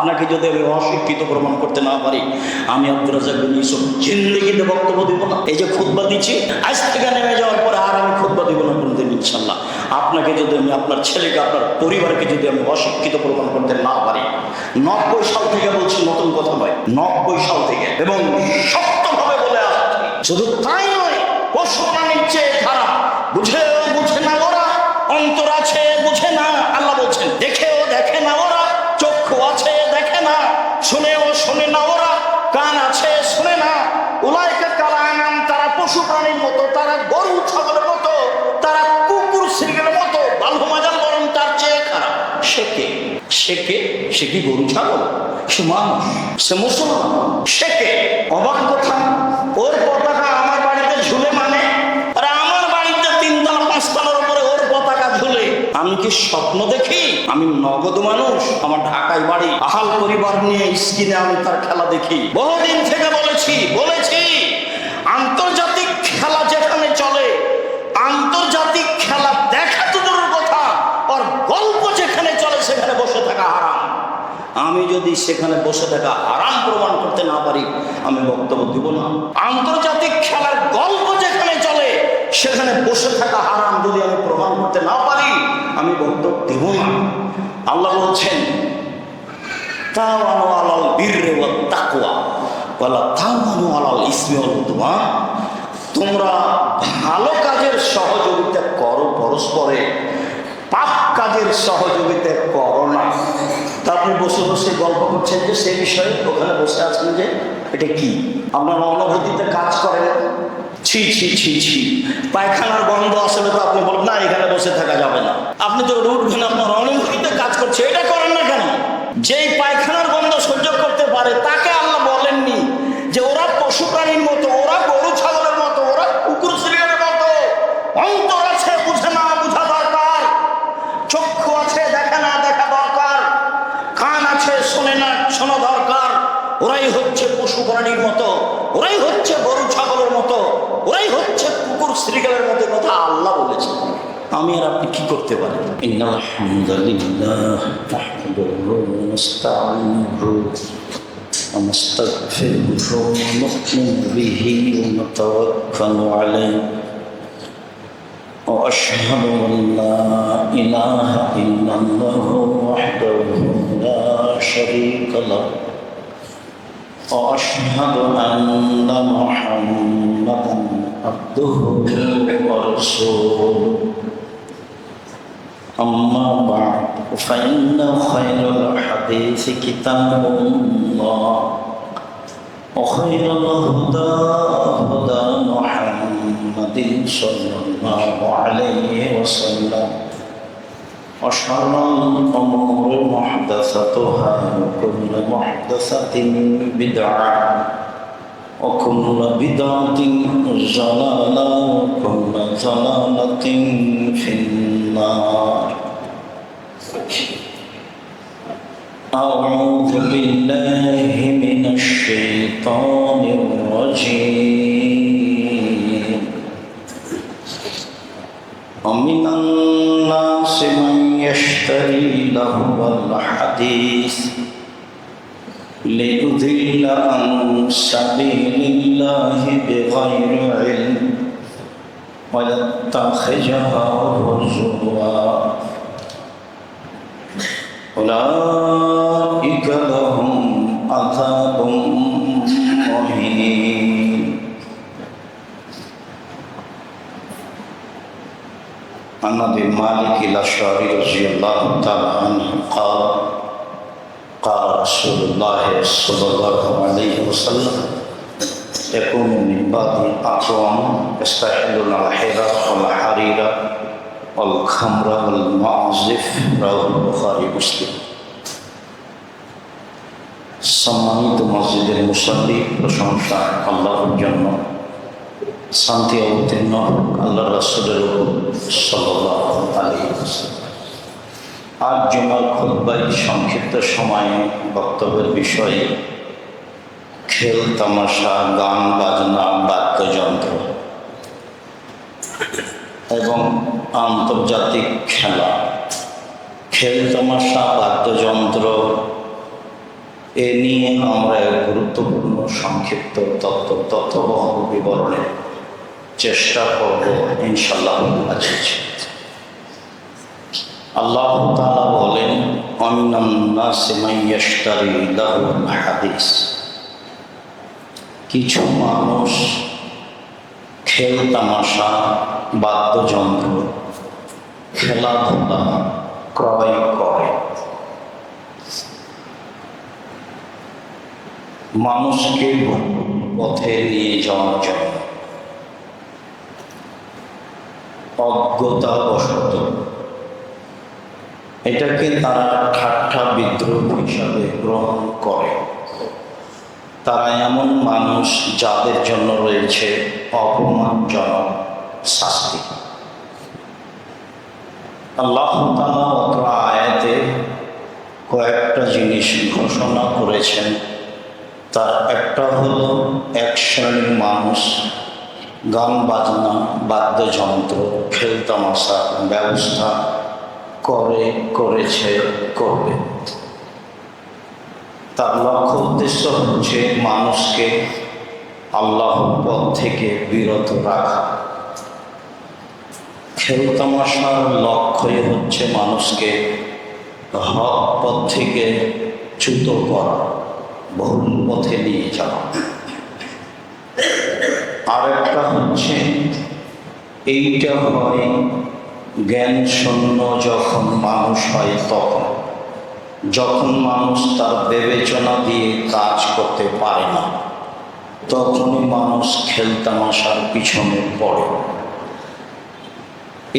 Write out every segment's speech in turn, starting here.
আপনাকে যদি আমি অশিক্ষিত প্রমাণ করতে না পারি, আমি আব্দুর রাজ্জাক বিন ইউসুফ জিন্দেগিতে বক্তব্য দিব না। এই যে খুতবা দিচ্ছি, আজ থেকে নেমে যাওয়ার পরে আর আমি খুতবা দিব না কোনদিন ইনশাল্লাহ। আপনাকে যদি আমি, আপনার ছেলেকে, আপনার পরিবারকে যদি আমি অশিক্ষিত প্রমাণ করতে না পারি, 90 সাল থেকে বলছি, নতুন কথা নয়, 90 সাল থেকে, এবং শক্তভাবে বলে আসছি। শুধু তাই নয়, পশু প্রাণীর চেয়ে খারাপ। বুঝেও বুঝে না ওরা, অন্তর আছে বুঝে না। আল্লাহ বলছেন, দেখেও দেখে না ওরা, চক্ষু আছে দেখে না, শুনেও শোনে না ওরা, কান আছে শুনে না। উলাইকা কাল আনাম, তারা পশু প্রাণীর মতো, তারা গরু ছাগলের মতো, তারা কুকুর শ্রীগের মতো, বালহমাজান বরং তার চেয়ে খারাপ। সে কি গরু ছাগল? সে মানুষ, সে মুসলমান। সে কে? অবাক কথা, ওর পতাকা আমার বাড়িতে ঝুলে, মানে আর আমার বাড়িতে 3 তলা 5 তলার উপরে ওর পতাকা ঝুলে। আমি কি স্বপ্ন দেখি? আমি নগদ মানুষ, আমার ঢাকায় বাড়ি, আহাল পরিবার নিয়ে স্ক্রিনে আমি তার খেলা দেখি। বহুদিন থেকে বলেছি আন্তর্জাতিক খেলা যেখানে চলে, আন্তর্জাতিক খেলা দেখা তো দূরের কথা, আর গল্প যেখানে চলে সেখানে বসে থাকা হারাম। আমি যদি সেখানে বসে থাকা হারাম প্রমাণ করতে না পারি, আমি বক্তব্য দিব না। আন্তর্জাতিক খেলার গল্প যেখানে চলে সেখানে বসে থাকা হারাম যদি আমি প্রমাণ করতে না পারি, আমি বক্তব্য দিব না। আল্লাহ বলছেন, তাওয়ানু আলাল বিররি ওয়াত তাকওয়া ওয়ালা তাওয়ানু আলাল ইসমি ওয়াল উদওয়ান। তোমরা ভালো কাজের সহযোগিতা করো পরস্পরে, পাপ কাজের সহযোগিতা করো না। তা আপনি বসে বসে গল্প করছেন যে সে বিষয়ে, ওখানে বসে আছেন যে এটা কি, আপনার অনুভূতিতে কাজ করে না? ছি ছি ছি ছি, পায়খানার গন্ধ আসলে তো আপনি বলেন না এখানে বসে থাকা যাবে না, আপনি তো উঠবেন, আপনার অনুভূতিতে কাজ করছে, এটা করেন না কেন? যেই পায়খানার গন্ধ সহ্য করতে পারে তাকে আল্লাহ বলেননি যে ওরা পশু প্রাণীর মতো, ওরা গরু ছাগলের মতো, ওরা কুকুর শ্রীগের মতো। অন্তর আছে বুঝে না, বুঝা দরকার। চক্ষু আছে দেখে না, দেখা দরকার। কান আছে শোনে না, শোনা দরকার। ওরাই হচ্ছে পশু প্রাণীর মতো, ওরাই হচ্ছে গরু ছাগলের মতো, ওরাই হচ্ছে কুকুর শ্রীগেলের মতো, কথা আল্লাহ বলেছেন। আমি আর আপনি কি করতে পারি? ইন্নাল হামদুলিল্লাহ নাহমাদুহু ওয়া নাস্তাঈনুহু ওয়া নাস্তাগফিরুহু ওয়া নু'মিনু বিহি ওয়া নাতাওয়াক্কালু আলাইহি ওয়া আশহাদু আন লা ইলাহা ইল্লাল্লাহু ওয়াহদাহু লা শারীকা লাহু ওয়া আশহাদু আন্না মুহাম্মাদান আবদুহু ওয়া রাসূলুহু। أما بعد فإن خير الحديث كتاب الله وخير الهدى هدى محمد صلى الله عليه وسلم وشر الأمور محدثاتها وكل محدثة بدعة وكل بدعة ضلالة وكل ضلالة في النار. أعوذ بالله من الشيطان الرجيم. ومن الناس من يشتري لهو الحديث ليضل عن سبيل الله بغير علم ويتخذها هزوا أولئك لهم عذاب مهين. عن أبي مالك الأشعري رضي الله تعالى عنه قال قال رسول الله صلى الله عليه وسلم يكون من بعد أقوام يستحلون الحرى والحرير والخمر والمعازف. رواه البخاري مسلم. সম্মানিত মসজিদের মুসাল্লি, প্রশংসা আল্লাহর জন্য, শান্তি অবতীর্ণ আল্লাহ রাসূলের উপর সাল্লাল্লাহু আলাইহি ওয়াসাল্লাম। আজ জুমার খুতবায় সংক্ষিপ্ত সময়ে বক্তব্যের বিষয়ে খেল তামাশা, গান বাজনা, বাদ্যযন্ত্র এবং আন্তর্জাতিক খেলা। খেল তামাশা, বাদ্যযন্ত্র এ নিয়ে আমরা এক গুরুত্বপূর্ণ সংক্ষিপ্ত তথ্যবহ বিবরণের চেষ্টা করব ইনশাআল্লাহ। আল্লাহ তাআলা বলেন, আমিনান নাসি মান ইয়াশতারি লাহুল হাদিস, কিছু মানুষ খেল তামাশা, বাদ্যযন্ত্র, খেলাধুলা ক্রয় করে। মানুষকে পথে নিয়ে যাওয়ার জন্য অজ্ঞতাবশত এটাকে তারা ঠাট্টা বিদ্রুপ হিসাবে গ্রহণ করে। তারা এমন মানুষ যাদের জন্য রয়েছে অপমানজনক শাস্তি। আল্লাহ তাআলা অত্র আয়াতে কয়েকটা জিনিস ঘোষণা করেছেন। তার একটা হলো, এক শ্রেণীর মানুষ গান বাজনা, বাদ্যযন্ত্র, খেলতামাশা ব্যবস্থা করবে। তার লক্ষ্য উদ্দেশ্য হচ্ছে মানুষকে আল্লাহর পথ থেকে বিরত রাখা। খেলতামাশার লক্ষ্যই হচ্ছে মানুষকে হক পথ থেকে চ্যুত করা, ভুল পথে নিয়ে যাওয়া। আর একটা হচ্ছে, এইটা হয় জ্ঞান শূন্য যখন মানুষ হয় তখন, যখন মানুষ তার বিবেচনা দিয়ে কাজ করতে পারে না, তখনই মানুষ খেলতামাশার পিছনে পড়ে।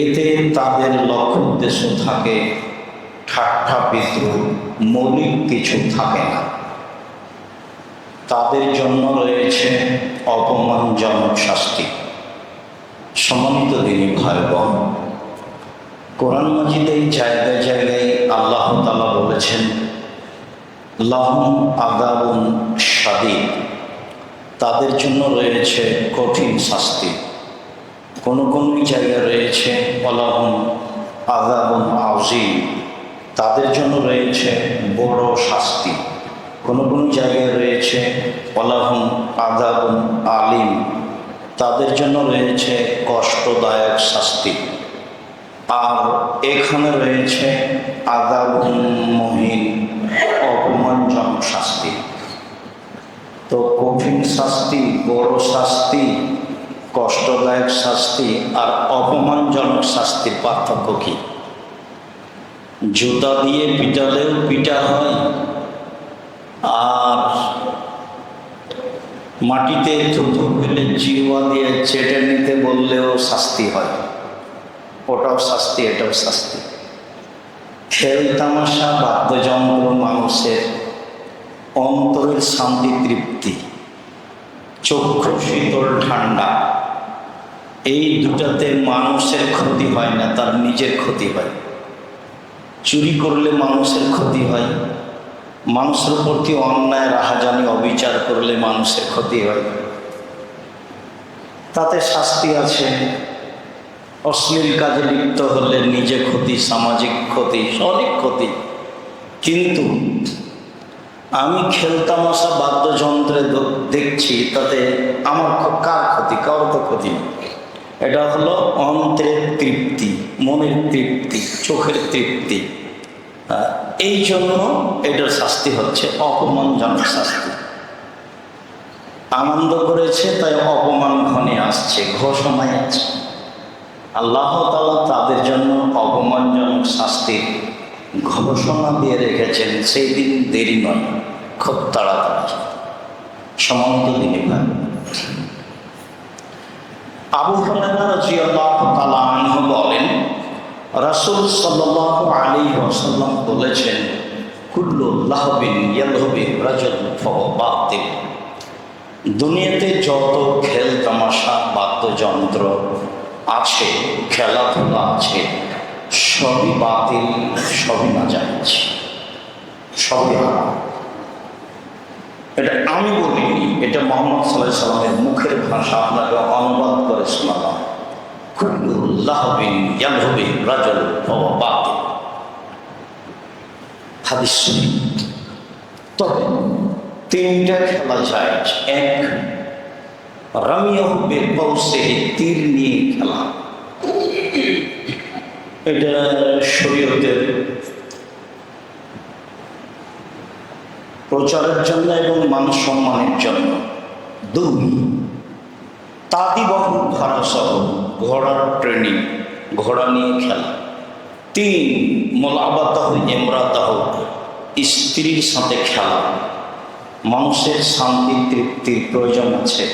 এতে তাদের লক্ষ্য উদ্দেশ্য থাকে ঠাট্টা বিদ্রুপ, মৌলিক কিছু থাকে না। তাদের জন্য রয়েছে অপমানজনক শাস্তি। সম্মানিত দিনী ভাই বোন, কোরআন মাজিদে জায়গায় জায়গায় আল্লাহ তাআলা বলেছেন, লাহুম আযাবুন শাদীদ, তাদের জন্য রয়েছে কঠিন শাস্তি। কোন কোন জায়গায় রয়েছে ওয়ালাহুম আযাবুন আযীম, তাদের জন্য রয়েছে বড় শাস্তি। কোন কোন জায়গায় রয়েছে ওয়ালাহুম আযাবুন আলীম, তাদের জন্য রয়েছে কষ্টদায়ক শাস্তি। আর এখানে রয়েছে আযাবুন মুহিন, অপমানজনক শাস্তি। তো কঠিন শাস্তি, বড় শাস্তি, কষ্টদায়ক শাস্তি আর অপমানজনক শাস্তির পার্থক্য কি? জুতা দিয়ে পিটালেও পিটা হয়, আর মাটিতে থুতু ফেলে জিহ্বা দিয়ে চেটে নিতে বললেও শাস্তি হয়। ওটাও শাস্তি, এটাও শাস্তি। খেল তামাশা, বাদ্যযন্ত্র মানুষের অন্তরের শান্তি তৃপ্তি, চক্ষু শীতল ঠান্ডা, এই দুটাতে মানুষের ক্ষতি হয় না, তার নিজের ক্ষতি হয়। চুরি করলে মানুষের ক্ষতি হয়, মানুষের প্রতি অন্যায় রাহাজানি অবিচার করলে মানুষের ক্ষতি হয়, তাতে শাস্তি আছে। অশ্লীল কাজে লিপ্ত হলে নিজে ক্ষতি, সামাজিক ক্ষতি, অনেক ক্ষতি। কিন্তু আমি খেলতামাশা বাদ্যযন্ত্রে দেখছি, তাতে আমার কার ক্ষতি? কারো তো ক্ষতি নেই। এটা হলো অন্তরের তৃপ্তি, মনের তৃপ্তি, চোখের তৃপ্তি। এই জন্য এটার শাস্তি হচ্ছে অপমানজনক শাস্তি। আনন্দ করেছে তাই অপমান ঘনে আসছে, ঘোষণায় আছে। আল্লাহ তাআলা তাদের জন্য অপমানজনক শাস্তির ঘোষণা দিয়ে রেখেছেন। সেই দিন দেরি নয়, খুব তাড়াতাড়ি। সম্মানিত দিনী ভাই, আবু হুরায়রা রাদিয়াল্লাহু তাআলা আনহু বলেন, রাসূল সাল্লাল্লাহু আলাইহি ওয়াসাল্লাম বলেছেন, কুল্লু লাহবিন ইয়ালহুবি রাজুল ফাহুয়া বাতিল, দুনিয়াতে যত খেল তামাশা, বাদ্যযন্ত্র আছে, খেলাধুলা আছে, সবই বাতিল, সবই নাজায়েজ, সবই হারাম। এটা আমি বলিনি, এটা মুহাম্মদ সাল্লাল্লাহু আলাইহি ওয়াসাল্লামের মুখের ভাষা আপনাকে অনুবাদ করে শোনালাম। কুল্লু লাহবিন ইয়ালহুবি রাজুল ফাহুয়া বাতিল, হাদিস। তবে তিনটা খেলা যায়। এক, রামিয়াহু বিলকৌসে, তীর নিয়ে খেলা। এটা শরীয়তের প্রচারের জন্য এবং মান সম্মানের জন্য। দুই, তাঁতিবাহু ভাড়াসহ, ঘোড়ার ট্রেনিং, ঘোড়া নিয়ে খেলা। তিন, মোলাবাতাহ ইমরাতাহ, স্ত্রীর সাথে খেলা। মানুষের শান্তি তৃপ্তির প্রয়োজন আছে,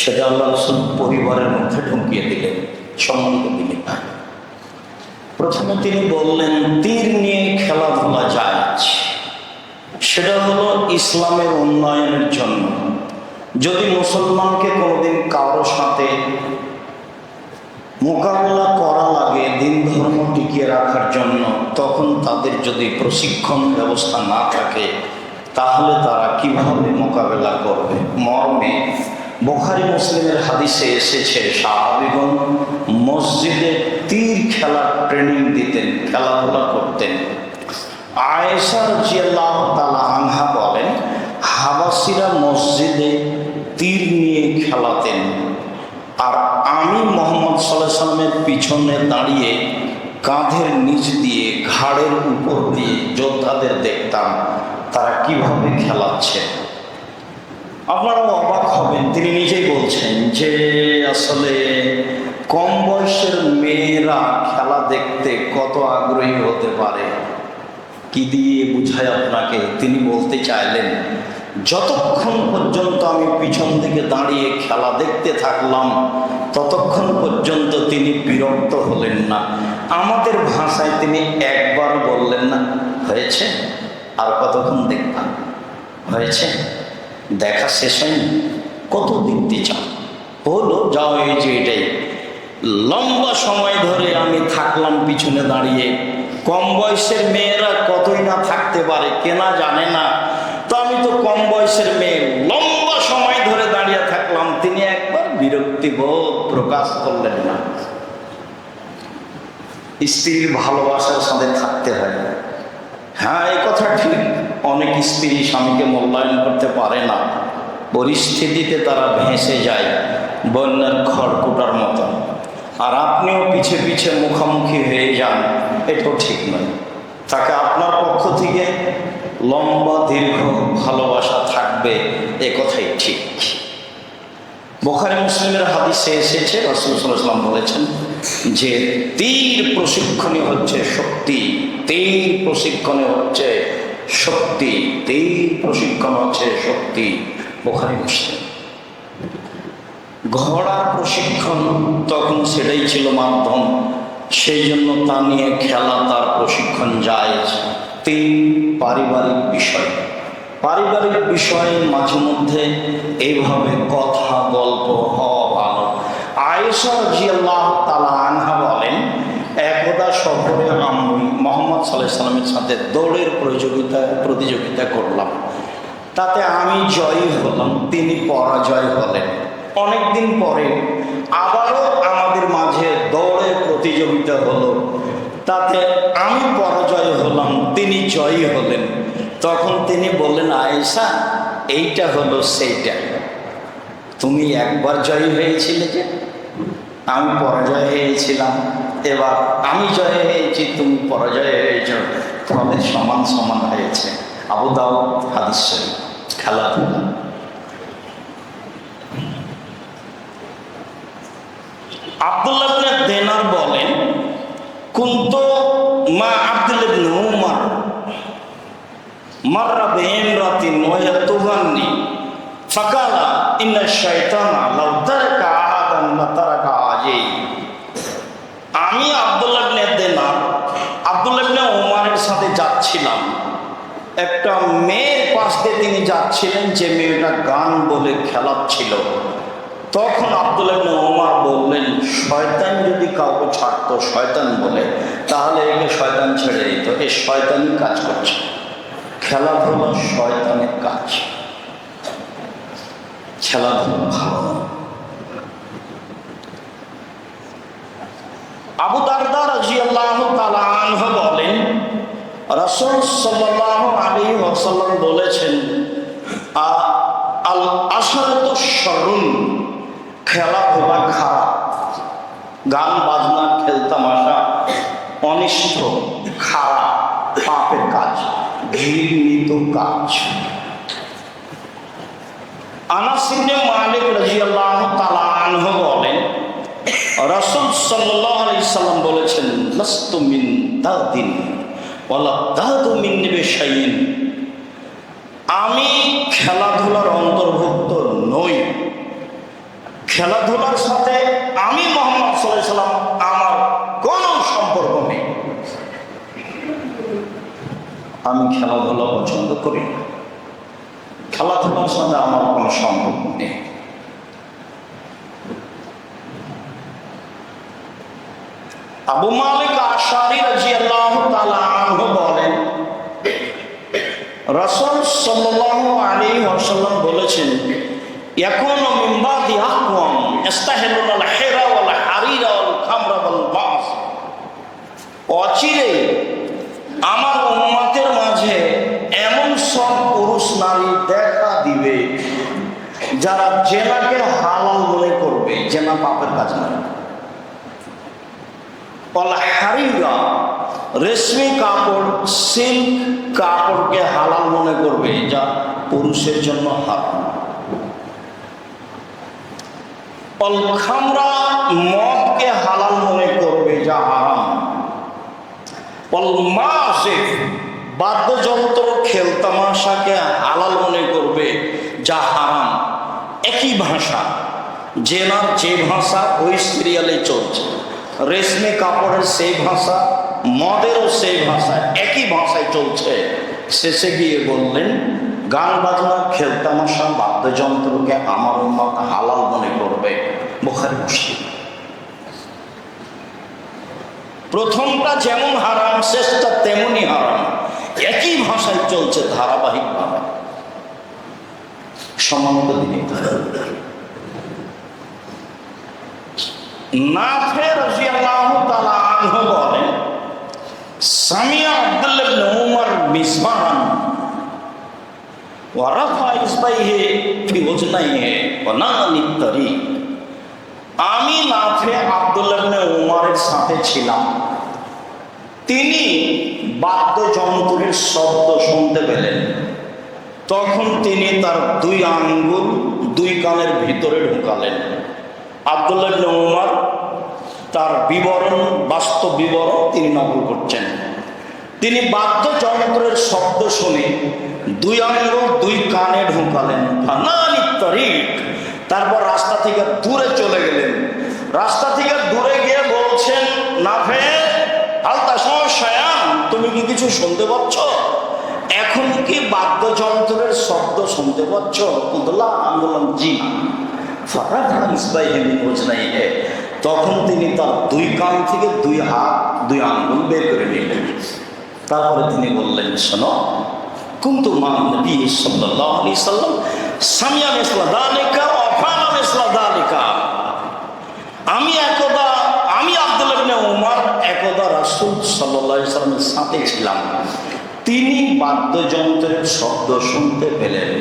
সেটা আল্লাহ রাসূল পরিবারের মধ্যে ঢুকিয়ে দিলেন। সম্মানিত দিনে তাই প্রথমে তিনি বললেন তীর নিয়ে খেলাধুলা জায়েজ। সেটা হলো ইসলামের উন্নয়নের জন্য। যদি মুসলমানকে কোনোদিন কারোর সাথে মোকাবিলা করা লাগে দিন ধর্ম টিকিয়ে রাখার জন্য, তখন তাদের যদি প্রশিক্ষণ ব্যবস্থা না থাকে তাহলে তারা কিভাবে মোকাবেলা করবে? মর্মে বুখারী মুসলিমের হাদিসে এসেছে, সাহাবীগণ মসজিদে তীর খেলার ট্রেনিং দিতেন, খেলাধুলা করতেন। আয়েশা রাদিয়াল্লাহু তাআলা আনহা বলেন, হাবাসীরা মসজিদে তীর নিয়ে খেলাতেন, আর আমি মুহাম্মদ সাল্লাল্লাহু আলাইহি ওয়াসাল্লামের পিছনে দাঁড়িয়ে কাঁধের নিচ দিয়ে ঘাড়ের উপর দিয়ে যোদ্ধাদের দেখতাম তারা কিভাবে খেলাচ্ছে। আপনারাও অবাক হবেন, তিনি নিজেই বলছেন যে আসলে কম বয়সের মেয়েরা খেলা দেখতে কত আগ্রহী হতে পারে। কি দিয়ে বুঝায় আপনাকে? তিনি বলতে চাইলেন যতক্ষণ পর্যন্ত আমি পিছন দিকে দাঁড়িয়ে খেলা দেখতে থাকলাম ততক্ষণ পর্যন্ত তিনি বিরক্ত হলেন না। আমাদের ভাষায় তিনি একবার বললেন না হয়েছে, আর কতক্ষণ দেখতাম, হয়েছে, দেখা শেষ হয়নি, কত দেখতে চাও, হলো যাও, এই যে এটাই। লম্বা সময় ধরে আমি থাকলাম পিছনে দাঁড়িয়ে। কম বয়সের মেয়েরা কতই না থাকতে পারে, কেনা জানে না। তো আমি তো কম বয়সের মেয়ে, লম্বা সময় ধরে দাঁড়িয়ে থাকলাম, তিনি একবার বিরক্তিবোধ প্রকাশ করলেন না। স্ত্রীর ভালোবাসার সাথে থাকতে হয়। হ্যাঁ, এই কথা ঠিক, অনেক স্ত্রী স্বামীকে মূল্যায়ন করতে পারে না, পরিস্থিতিতে তারা ভেসে যায় বন্যার খড়কুটার মতো, আর আপনিও পিছে পিছে মুখোমুখি হয়ে যান, এটাও ঠিক নয়। তাকে আপনার পক্ষ থেকে লম্বা দীর্ঘ ভালোবাসা থাকবে, এ কথাই ঠিক। বুখারী মুসলিমের হাদিসে এসেছে, রাসূল সাল্লাল্লাহু আলাইহি ওয়াসাল্লাম বলেছেন যে তীর প্রশিক্ষণই হচ্ছে শক্তি, তীর প্রশিক্ষণে হচ্ছে শক্তি, তীর প্রশিক্ষণ হচ্ছে শক্তি। বুখারী মুসলিম। ঘোড়ার প্রশিক্ষণ তখন সেটাই ছিল মাধ্যম, সেই জন্য তা নিয়ে খেলা, তার প্রশিক্ষণ জায়েজ। তিন, পারিবারিক বিষয়। পারিবারিক বিষয়ে মাঝে মধ্যে এইভাবে কথা গল্প হওয়া ভালো। আয়েশা রাদিয়াল্লাহু তাআলা আনহা বলেন, একদা সফরে আমি মুহাম্মদ সাল্লাল্লাহু আলাইহি ওয়াসাল্লামের সাথে দৌড়ের প্রতিযোগিতা করলাম। তাতে আমি জয়ী হলাম, তিনি পরাজয় হলেন। অনেকদিন পরে আবারও আমাদের মাঝে দৌড়ের প্রতিযোগিতা হলো, তাতে আমি পরাজয় হলাম, তিনি জয়ী হলেন। তখন তিনি বললেন, আয়েশা, এইটা হলো সেইটা, তুমি একবার জয়ী হয়েছিলে যে, আমি পরাজয় হয়েছিলাম, এবার আমি জয় হয়েছি, তুমি পরাজয় হয়েছ, তোমাদের সমান সমান হয়েছে। আবু দাউদ হাদিস শরীফ। খেলাধুলা। আব্দুল্লাহ ইবনে দিনার বলেন, কুনতু মা আব্দুল্লাহ ইবনে উমর মাররা বিইমরাতিন ওয়া ইয়াতুগান্নি ফাকালা ইন্না শাইতানা লাউ তারাকা আহাদান লা তারাকা আজাই। আমি আব্দুল্লাহ ইবনে দিনার আব্দুল্লাহ ইবনে উমরের সাথে যাচ্ছিলাম, একটা মেয়ের পাশ দিয়ে তিনি যাচ্ছিলেন, যে মেয়েটা গান বলে খেলাচ্ছিল। তখন আব্দুল্লাহ ইবনে ওমর বললেন, শয়তান যদি কাউকে ছাড়তো শয়তান বলে, তাহলে একে শয়তান ছেড়ে দিত, এ শয়তানি কাজ করছে। খেলাধুলা শয়তানের কাজ, খেলাধুলা ভালো। আবু দারদা রাদিয়াল্লাহু তাআলা আনহু বলেন, রাসূল সাল্লাল্লাহু আলাইহি ওয়াসাল্লাম বলেছেন, আল আসারত শরুন, খেলাধুলা খারাপ, গান বাজনা খেলতামাশা অনিষ্ট, খারাপ, পাপের কাজ, ঘৃণিত কাজ। আনাস ইবনে মালিক রাদিয়াল্লাহু তাআলা আনহু বলেন, রাসূল সাল্লাল্লাহু আলাইহি সাল্লাম বলেছেন, লাস্তু মিন দাদিন ওয়ালা দাদু মিন নিবেশাইন, আমি খেলাধুলার অন্তর্ভুক্ত নই। খেলাধুলার সাথে আমি মুহাম্মদ সাল্লাল্লাহু আলাইহি সাল্লাম আমার কোনো সম্পর্ক নেই। আমি খেলাধুলা পছন্দ করি না, খেলাধুলার সাথে আমার কোনো সম্পর্ক নেই। আবু মালিক আশআরী রাদিয়াল্লাহু তাআলা আনহু বলেন, রাসূল সাল্লাল্লাহু আলাইহি ওয়াসাল্লাম বলেছেন, ইয়াকুনু মিন বাদি আকওয়াম ইস্তাহিলুল হিরা ওয়াল হারিরা ওয়াল খামরা ওয়াল বাস, অচিরে আমার উম্মতের মাঝে এমন সব পুরুষ নারী দেখা দিবে যারা জেনাকে হালাল মনে করবে, জেনা পাপের কাজ নয়। ওয়াল হারিরা, রেশমি কাপড়, সিল্ক কাপড়কে হালাল মনে করবে, যা পুরুষের জন্য হারাম। ওয়াল খামরা, মদকে হালাল মনে করবে, যা হারাম। ওয়াল মাসিক, বাদ্যযন্ত্র খেলতামাশাকে হালাল মনে করবে, যা হারাম। একই ভাষা, জেনার যে ভাষা ওই সিরিয়ালে চলছে, রেশমি কাপড়ের সেই ভাষা, মদেরও সেই ভাষা, একই ভাষায় চলছে। শেষে গিয়ে বললেন, গান বাজনা খেলতামাশা বাদ্যযন্ত্রকে আমার উম্মত হালাল মনে করবে। বুখারী মুসলিম। প্রথমটা যেমন হারাম, শেষটা তেমনি হারাম, একই ভাষায় চলছে ধারাবাহিকভাবে। সম্মানিত দিনী, নাফে রাদিয়াল্লাহু তাআলা আনহু বলেন, সামিয়া আব্দুল্লাহ ইবনে উমর মিসবাহান ওয়া রাফা ইসবাইহি ফি ওজনাইহি ওয়া নানি তারিক, আমি নাফে আব্দুল্লাহ ইবনে উমরের সাথে ছিলাম। তিনি বাদ্যযন্ত্রের শব্দ শুনতে পেলেন, তখন তিনি তার দুই আঙ্গুল দুই কানের ভিতরে ঢুকালেন। আব্দুল্লাহ ইবনে উমর তার বিবরণ, বাস্তব বিবরণ তিনি নকল করছেন। তিনি বাদ্যযন্ত্রের শব্দ শুনে দুই আঙ্গুল দুই কানে ঢুকালেন, ফানানি তারিক, তারপর রাস্তা থেকে দূরে চলে গেলেন। রাস্তা থেকে দূরে গিয়ে বলছেন, নাফে আলতা সমস্যায়ান, তুমি কি কিছু শুনতে পাচ্ছ? এখন কি বাদ্যযন্ত্রের শব্দ শুনতে পাচ্ছ? আমি বললাম, জি। তখন তিনি তার দুই কান থেকে দুই হাত দুই আঙ্গুল বের করে নিলেন। তারপরে তিনি বললেন, শোনো, কুনতু মা নবী সাল্লাল্লাহু আলাইহি সাল্লাম সামিয়া মিসলা যালিকা ওয়া ফাআলা মিসলা যালিকা, আমি আব্দুল্লাহ ইবনে উমর একদা রাসূল সাল্লাল্লাহু আলাইহি সাল্লামের সাথে ছিলাম। তিনি বাদ্যযন্ত্রের শব্দ শুনতে পেলেন।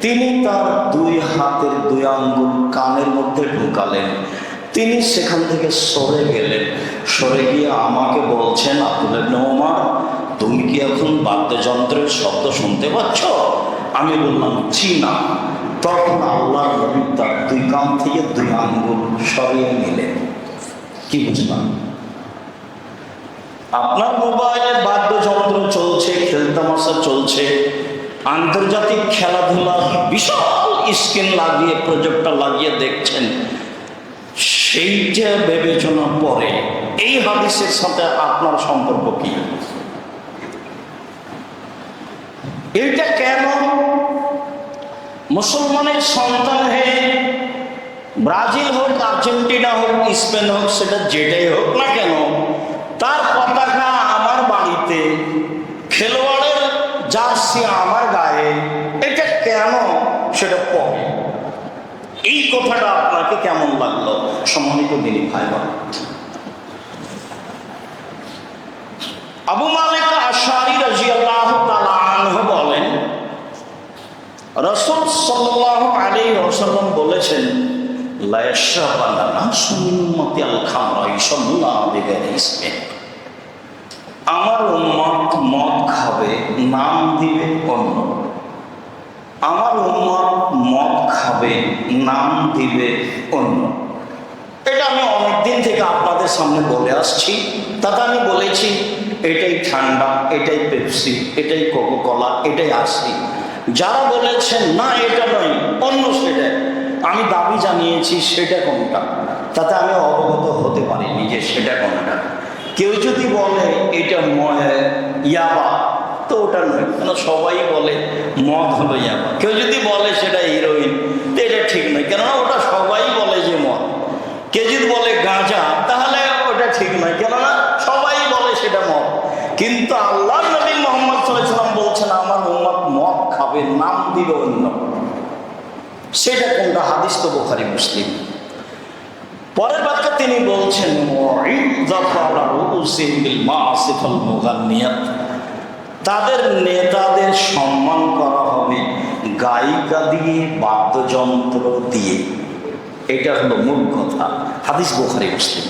তিনি তার দুই হাতের দুই আঙ্গুল কানের মধ্যে ঢুকালেন। তিনি সেখান থেকে সরে গেলেন। সরে গিয়ে আমাকে বলছেন, আব্দুল্লাহ ইবনে উমর, তুমি কি এখন বাদ্যযন্ত্রের শব্দ শুনতে পাচ্ছ? আমি বললাম, জি না। তখন আল্লাহর নবী তার দুই কান থেকে দুই আঙ্গুল সরিয়ে নিলেন। কি বুঝলাম? আপনার মোবাইলে বাদ্যযন্ত্র চলছে, খেলতামাশা চলছে, আন্তর্জাতিক খেলাধুলা বিশাল স্ক্রিন লাগিয়ে, প্রজেক্টর লাগিয়ে দেখছেন। সেই যে বিবেচনা পরে এই হাদিসের সাথে আপনার সম্পর্ক কি? এটা কেন? মুসলমানের সন্তান হয়ে ব্রাজিল হোক, আর্জেন্টিনা হোক, স্পেন হোক, সেটা যেটাই হোক না কেন, তার পতাকা আমার বাড়িতে, খেলোয়াড়ের জার্সি আমার গায়ে, এটা কেন সেটা পড়ে। এই কথাটা আপনাকে কেমন লাগলো সম্মানিত দিনী ভাই বোন? আবু মালিক আশআরী রাদিয়াল্লাহু তাআলা আনহু বলেন, রাসূল সাল্লাল্লাহু আলাইহি ওয়াসাল্লাম বলেছেন, লা ইয়াশরাবান্না নাসুম মিন উম্মতি আল খামরা ইসাল্লাহু বিগাইরি ইসমি। আমার উম্মত মদ খাবে, নাম দিবে অন্য। আমার উম্মত মদ খাবে, নাম দিবে অন্য। এটা আমি অনেকদিন থেকে আপনাদের সামনে বলে আসছি। তাতে আমি বলেছি এটাই ঠান্ডা, এটাই পেপসি, এটাই কোকোকোলা, এটাই আসি। যারা বলেছেন না এটা নয় অন্য সেটা, আমি দাবি জানিয়েছি সেটা কোনটা, তাতে আমি অবগত হতে পারিনি যে সেটা কোনটা। কেউ যদি বলে এটা ইয়াবা, তো ওটা নয়, কেন সবাই বলে মদ হলো ইয়াবা। কেউ যদি বলে সেটা হিরোইন, তো এটা ঠিক নয়, কেননা ওটা সবাই বলে যে মদ। কেউ যদি বলে গাঁজা, তাহলে ওটা ঠিক নয়, কেননা সবাই বলে সেটা মদ। কিন্তু আল্লাহ নবী মুহাম্মদ সাল্লাল্লাহু আলাইহি ওয়াসাল্লাম বলছেন আমার উম্মত মদ খাবে, নাম দিবে অন্য। সেটা কোনটা? হাদিস তো বুখারী মুসলিম। পরের বাক্যে তিনি বলছেন তাদের নেতাদের সম্মান করা হবে গায়িকা দিয়ে, বাদ্যযন্ত্র দিয়ে। এটা হলো মূল কথা, হাদিস বুখারী মুসলিম।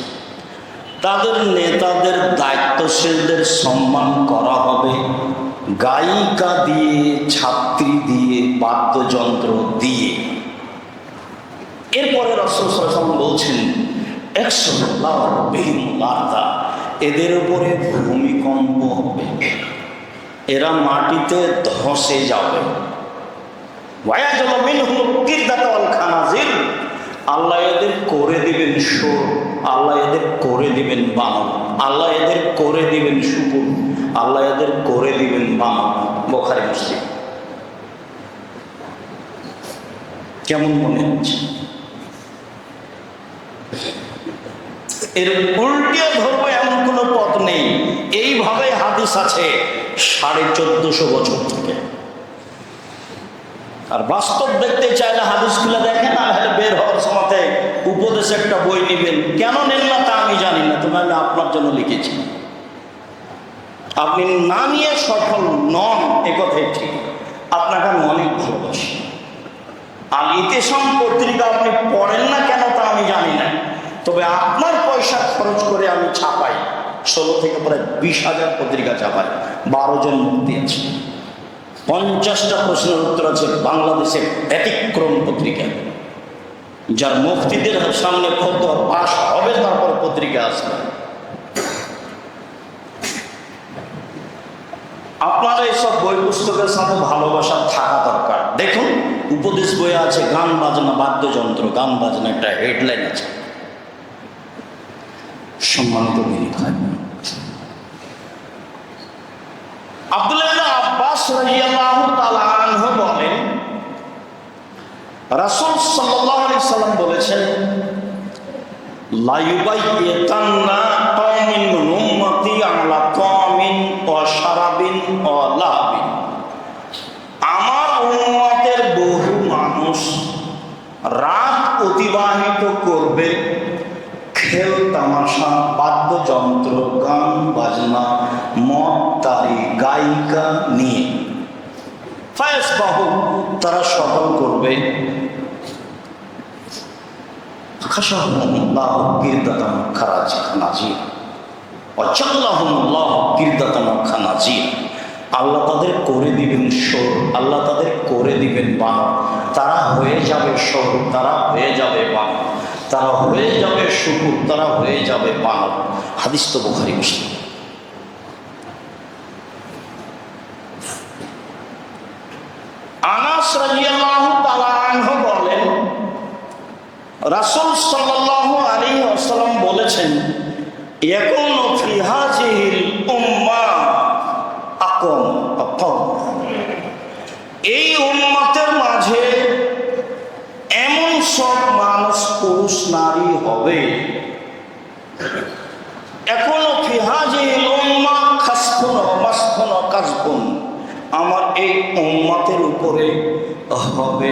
তাদের নেতাদের, দায়িত্বশীলদের সম্মান করা হবে গায়িকা দিয়ে, ছাত্রী দিয়ে, বাদ্যযন্ত্র দিয়ে। এরপরে রাসূল সাল্লাল্লাহু আলাইহি ওয়াসাল্লাম বলছেন এদের উপরে ভূমিকম্প হবে, এরা মাটিতে ধসে যাবে। আল্লাহ এদের করে দিবেন সুর, আল্লাহ এদের করে দিবেন বানর, আল্লাহ এদের করে দিবেন শুকুর, আল্লাহ এদের করে দিবেন বানর। বুখারী মুসলিম। কেমন মনে হচ্ছে? এর উল্টিয়ে ধরবো এমন কোনো পথ নেই। এইভাবে হাদিস আছে 1450 বছর থেকে। আর বাস্তব দেখতে চাইলে হাদিসগুলো দেখেন, আর বের হওয়ার সময়তে উপদেশ একটা বই নেবেন। কেন নেন না তা আমি জানি না, তবে আমি আপনার জন্য লিখেছি। আপনি না নিয়ে সফল নন, এ কথাই ঠিক। আপনাকে আমি অনেক ভালোবাসি। আর ইতিসাম পত্রিকা আপনি পড়েন না কেন তা আমি জানি না, তবে আপনার পয়সা খরচ করে আমি ছাপাই। 16 থেকে প্রায় 20,000 পত্রিকা ছাপাই। 12 জন মুফতি আছে, 50টা প্রশ্নের উত্তর আছে বাংলাদেশের ব্যতিক্রম পত্রিকা। যার মুফতিদের সামনে ফতোয়া পাস হবে, তারপর পত্রিকা আসবে। আপনারা এইসব বই পুস্তকের সাথে ভালোবাসা থাকা দরকার। দেখুন, উপদেশ বইয়ে আছে গান বাজনা, বাদ্যযন্ত্র, গান বাজনা, একটা হেডলাইন আছে। সম্মানিত আব্দুল্লাহ ইবনে আব্বাস রাদিয়াল্লাহু তাআলা আনহু বলেন, রাসূল সাল্লাল্লাহু আলাইহি সাল্লাম বলেছেন, লা ইউবাইয়াতান্না কওমিন মিন উম্মতি আলা তামিন ওয়া শারাবিন ওয়া লাহবিন। আমার উম্মতের বহু মানুষ রাত অতিবাহিত করবে খেল তামাশা, বাদ্যযন্ত্র, গান বাজনা, মদ তারি, গায়িকা নিয়ে। ফায়াসবাহু, তারা সফল করবে। খাশাহুমুল্লাহু কিরদাতান খানাজির ওয়া জাল্লাহুমুল্লাহু কিরদাতান খানাজির। আল্লাহ তাদের করে দিবেন শোর, আল্লাহ তাদের করে দিবেন বানর। তারা হয়ে যাবে শোর, তারা হয়ে যাবে বানর, তারা হয়ে যাবে শুকুর, তারা হয়ে যাবে বানর। হাদিস তো বুখারী মুসলিম। আনাস রাদিয়াল্লাহু তাআলা আনহু বলেন, রাসূল সাল্লাল্লাহু আলাইহি ওয়াসাল্লাম বলেছেন, ইয়াকুনু ফি হাযিহিল উম্মাহ আকওয়াম। এই উম্মতের মাঝে এমন সব মানুষ, পুরুষ নারী হবে, এখনো ফি হাযিহিল উম্মাহ খাসফুন ওয়া মাসফুন ওয়া কাযফুন। আমার এই উম্মতের উপরে হবে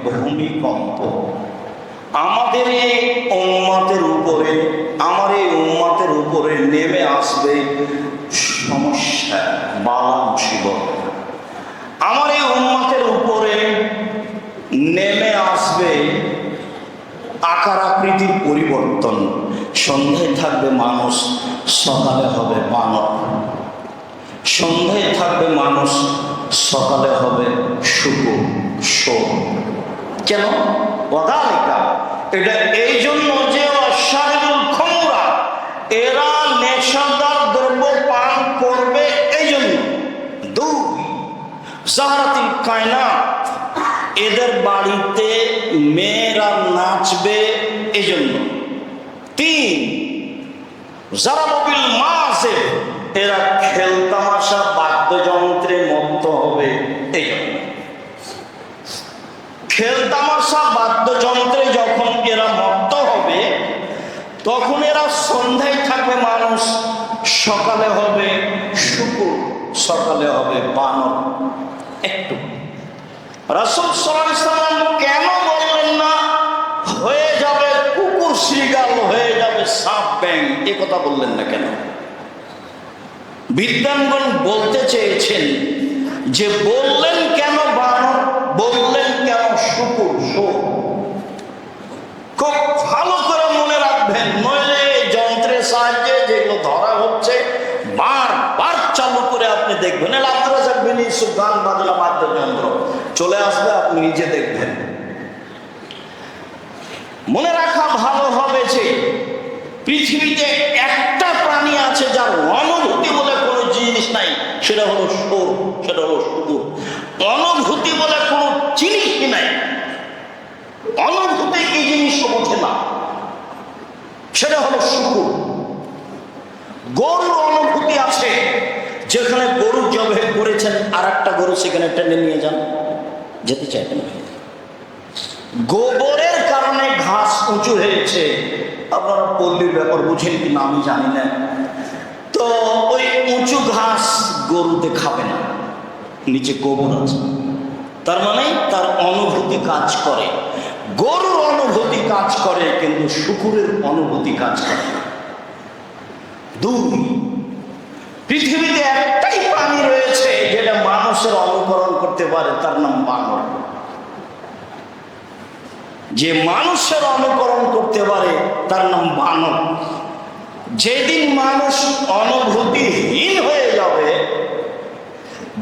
ভূমিকম্প। আমাদের এই উম্মতের উপরে, আমার এই উম্মতের উপরে নেমে আসবে সমস্যা, বালা মুসিবত। আমার এই উম্মতের উপরে আকার আকৃতির পরিবর্তন। সন্ধ্যায় থাকবে মানুষ, সকালে হবে বানর। সন্ধ্যায় থাকবে মানুষ, সকালে হবে শুকুর, শোক। কেন? ওয়াদালিকা, এটা এই জন্য যে অশারীরুল খমরা, এরা নেশাদার দ্রব্য পান করবে এই জন্য। দুই, জাহারাতিল কায়নাত, এদের বাড়িতে মেয়েরা নাচবে এই জন্য। তিন, জারাবিল মাসে, এরা খেলতামাশা বাদ্যযন্ত্রে মত্ত হবে এই জন্য। খেলতামাশা বাদ্যযন্ত্রে যখন এরা মত্ত হবে, তখন এরা সন্ধ্যায় থাকবে মানুষ, সকালে হবে শুকুর, সকালে হবে বানর। একটু রাসূল সাল্লাল্লাহু আলাইহি ওয়াসাল্লাম কেন বললেন না হয়ে যাবে কুকুর শৃগাল, হয়ে যাবে সাপ ব্যাং? এ কথা বললেন না কেন? বিদ্বানগণ বলতে চেয়েছেন যে বললেন কেন বানর, বললেন কেন শুকুর, শোক? খুব ভালো করে মনে রাখবেন, নইলে যন্ত্রের সাহায্যে যেগুলো ধরা হচ্ছে বারবার চালু করে আপনি দেখবেন। আব্দুর রাজ্জাক বিন ইউসুফ গান বাজনা বাদ্যযন্ত্র চলে আসবে, আপনি নিজে দেখবেন। মনে রাখা ভালো হবে যে পৃথিবীতে একটা প্রাণী আছে যার অনুভূতি বলে কোনো জিনিস নাই, সেটা হলো সুর, সেটা হলো শুকুর। অনুভূতি বলে কোনো জিনিসই নাই, অনুভূতি কি জিনিস বোঝে না, সেটা হলো শুকুর। গরুর অনুভূতি আছে, যেখানে গরু জবে করেছেন আর একটা গরু সেখানে টেনে নিয়ে যান, যেতে চাইবেন। গোবরের কারণে ঘাস উঁচু হয়েছে, আপনারা পল্লীর ব্যাপার বুঝেন কিনা আমি জানি না, তো ওই উঁচু ঘাস গরুতে খাবে না, নিচে গোবর আছে, তার মানে তার অনুভূতি কাজ করে। গরুর অনুভূতি কাজ করে, কিন্তু শুকুরের অনুভূতি কাজ করে না। দুই, পৃথিবীতে একটাই প্রাণী রয়েছে যেটা মানুষের অনুকরণ করতে পারে, তার নাম বানর। যে মানুষের অনুকরণ করতে পারে তার নাম বানর। যেদিন মানুষ অনুভূতিহীন হয়ে যাবে,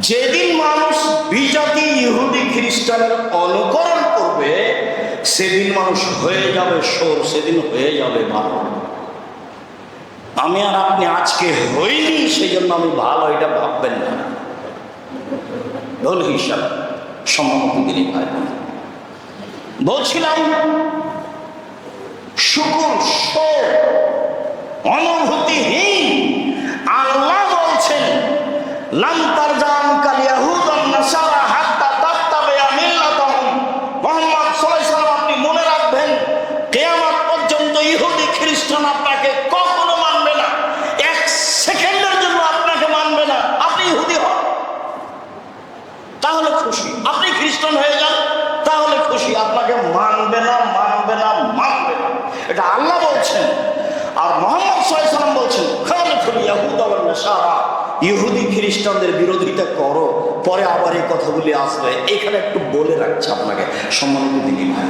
যেদিন মানুষ বিজাতি ইহুদি খ্রিস্টানের অনুকরণ করবে, সেদিন মানুষ হয়ে যাবে শোর, সেদিন হয়ে যাবে বানর। আমি আর আপনি আজকে হইনি, সেই জন্য আমি ভালো, এটা ভাববেন না। ভুল হিসাব সম্মতি দিলে ভাই বলছিলাম, শুকুর, শোক, অনুভূতিহীন। আল্লাহ বলছেন লাম তারজাম কাল ইয়াহুদ ওয়ান নাসারা হাত্তা তাত্তাবিআ মিল্লাতাহুম। মুহাম্মদ সাল্লাল্লাহু আলাইহি ওয়াসাল্লাম, আপনি মনে রাখবেন, কিয়ামত পর্যন্ত ইহুদি খ্রিস্টান আপনাকে কখনো মানবে না, এক সেকেন্ডের জন্য আপনাকে মানবে না। আপনি ইহুদি হন তাহলে খুশি, আপনি খ্রিস্টান হয়ে যান তাহলে খুশি, আপনাকে মানবে না, মানবে না, মানবে না। এটা আল্লাহ বলছেন। আর মুহাম্মদ সাল্লাল্লাহু আলাইহি ওয়াসাল্লাম বলছেন খালিফুল ইয়াহুদ ওয়ান নাসারা, ইহুদি খ্রিস্টানদের বিরোধিতা করো। পরে আবার এই কথাগুলি আসবে, এখানে একটু বলে রাখছি আপনাকে সম্মানিত দিনী ভাই।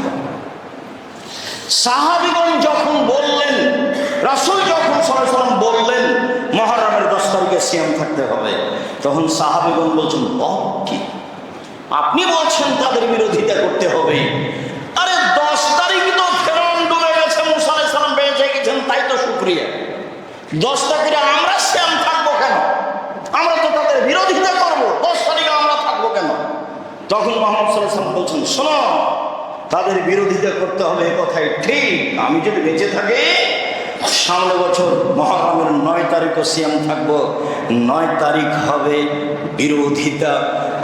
সাহাবীগণ যখন বললেন, রাসূল যখন সাল্লাল্লাহু আলাইহি ওয়াসাল্লাম বললেন মুহররমের 10 তারিখে সিয়াম থাকতে হবে, তখন সাহাবীগণ বলছেন কি আপনি বলছেন তাদের বিরোধিতা করতে হবে? আরে 10 তারিখ তো ফেরাউন ডুবে গেছে, মুসা আলাইহিস সালাম বেঁচে গেছেন, তাই তো শুকরিয়া। 10 তারিখে আমরা সিয়াম থাকবো কেন? আমরা তো তাদের বিরোধিতা করবো, 10 তারিখে আমরা থাকবো কেন? তখন মুহাম্মদ সাল্লাল্লাহু আলাইহি ওয়াসাল্লাম বলছেন, শোনো, তাদের বিরোধিতা করতে হবে, এ কথাই ঠিক। আমি যদি বেঁচে থাকি, সামনে বছর মুহররমের 9 তারিখও সিয়াম থাকবো। 9 তারিখ হবে বিরোধিতা,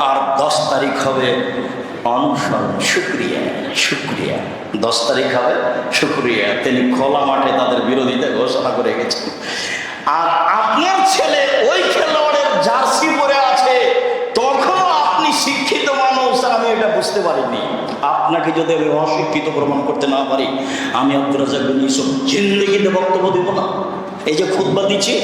আর 10 তারিখ হবে অনুসরণ, শুকরিয়া। শুকরিয়া 10 তারিখ হবে শুকরিয়া। তিনি খোলা মাঠে তাদের বিরোধিতা ঘোষণা করে গেছেন। আর আপনার ছেলে ওই খেলোয়াড়ের জার্সি পরে আছে, তখনও আপনি শিক্ষিত মানুষ, আমি এটা বুঝতে পারিনি। আপনাকে যদি আমি অশিক্ষিত প্রমাণ করতে না পারি, আমি আব্দুর রাজ্জাক বিন ইউসুফ জিন্দেগিতে বক্তব্য দিব না। এই যে খুতবা দিচ্ছি,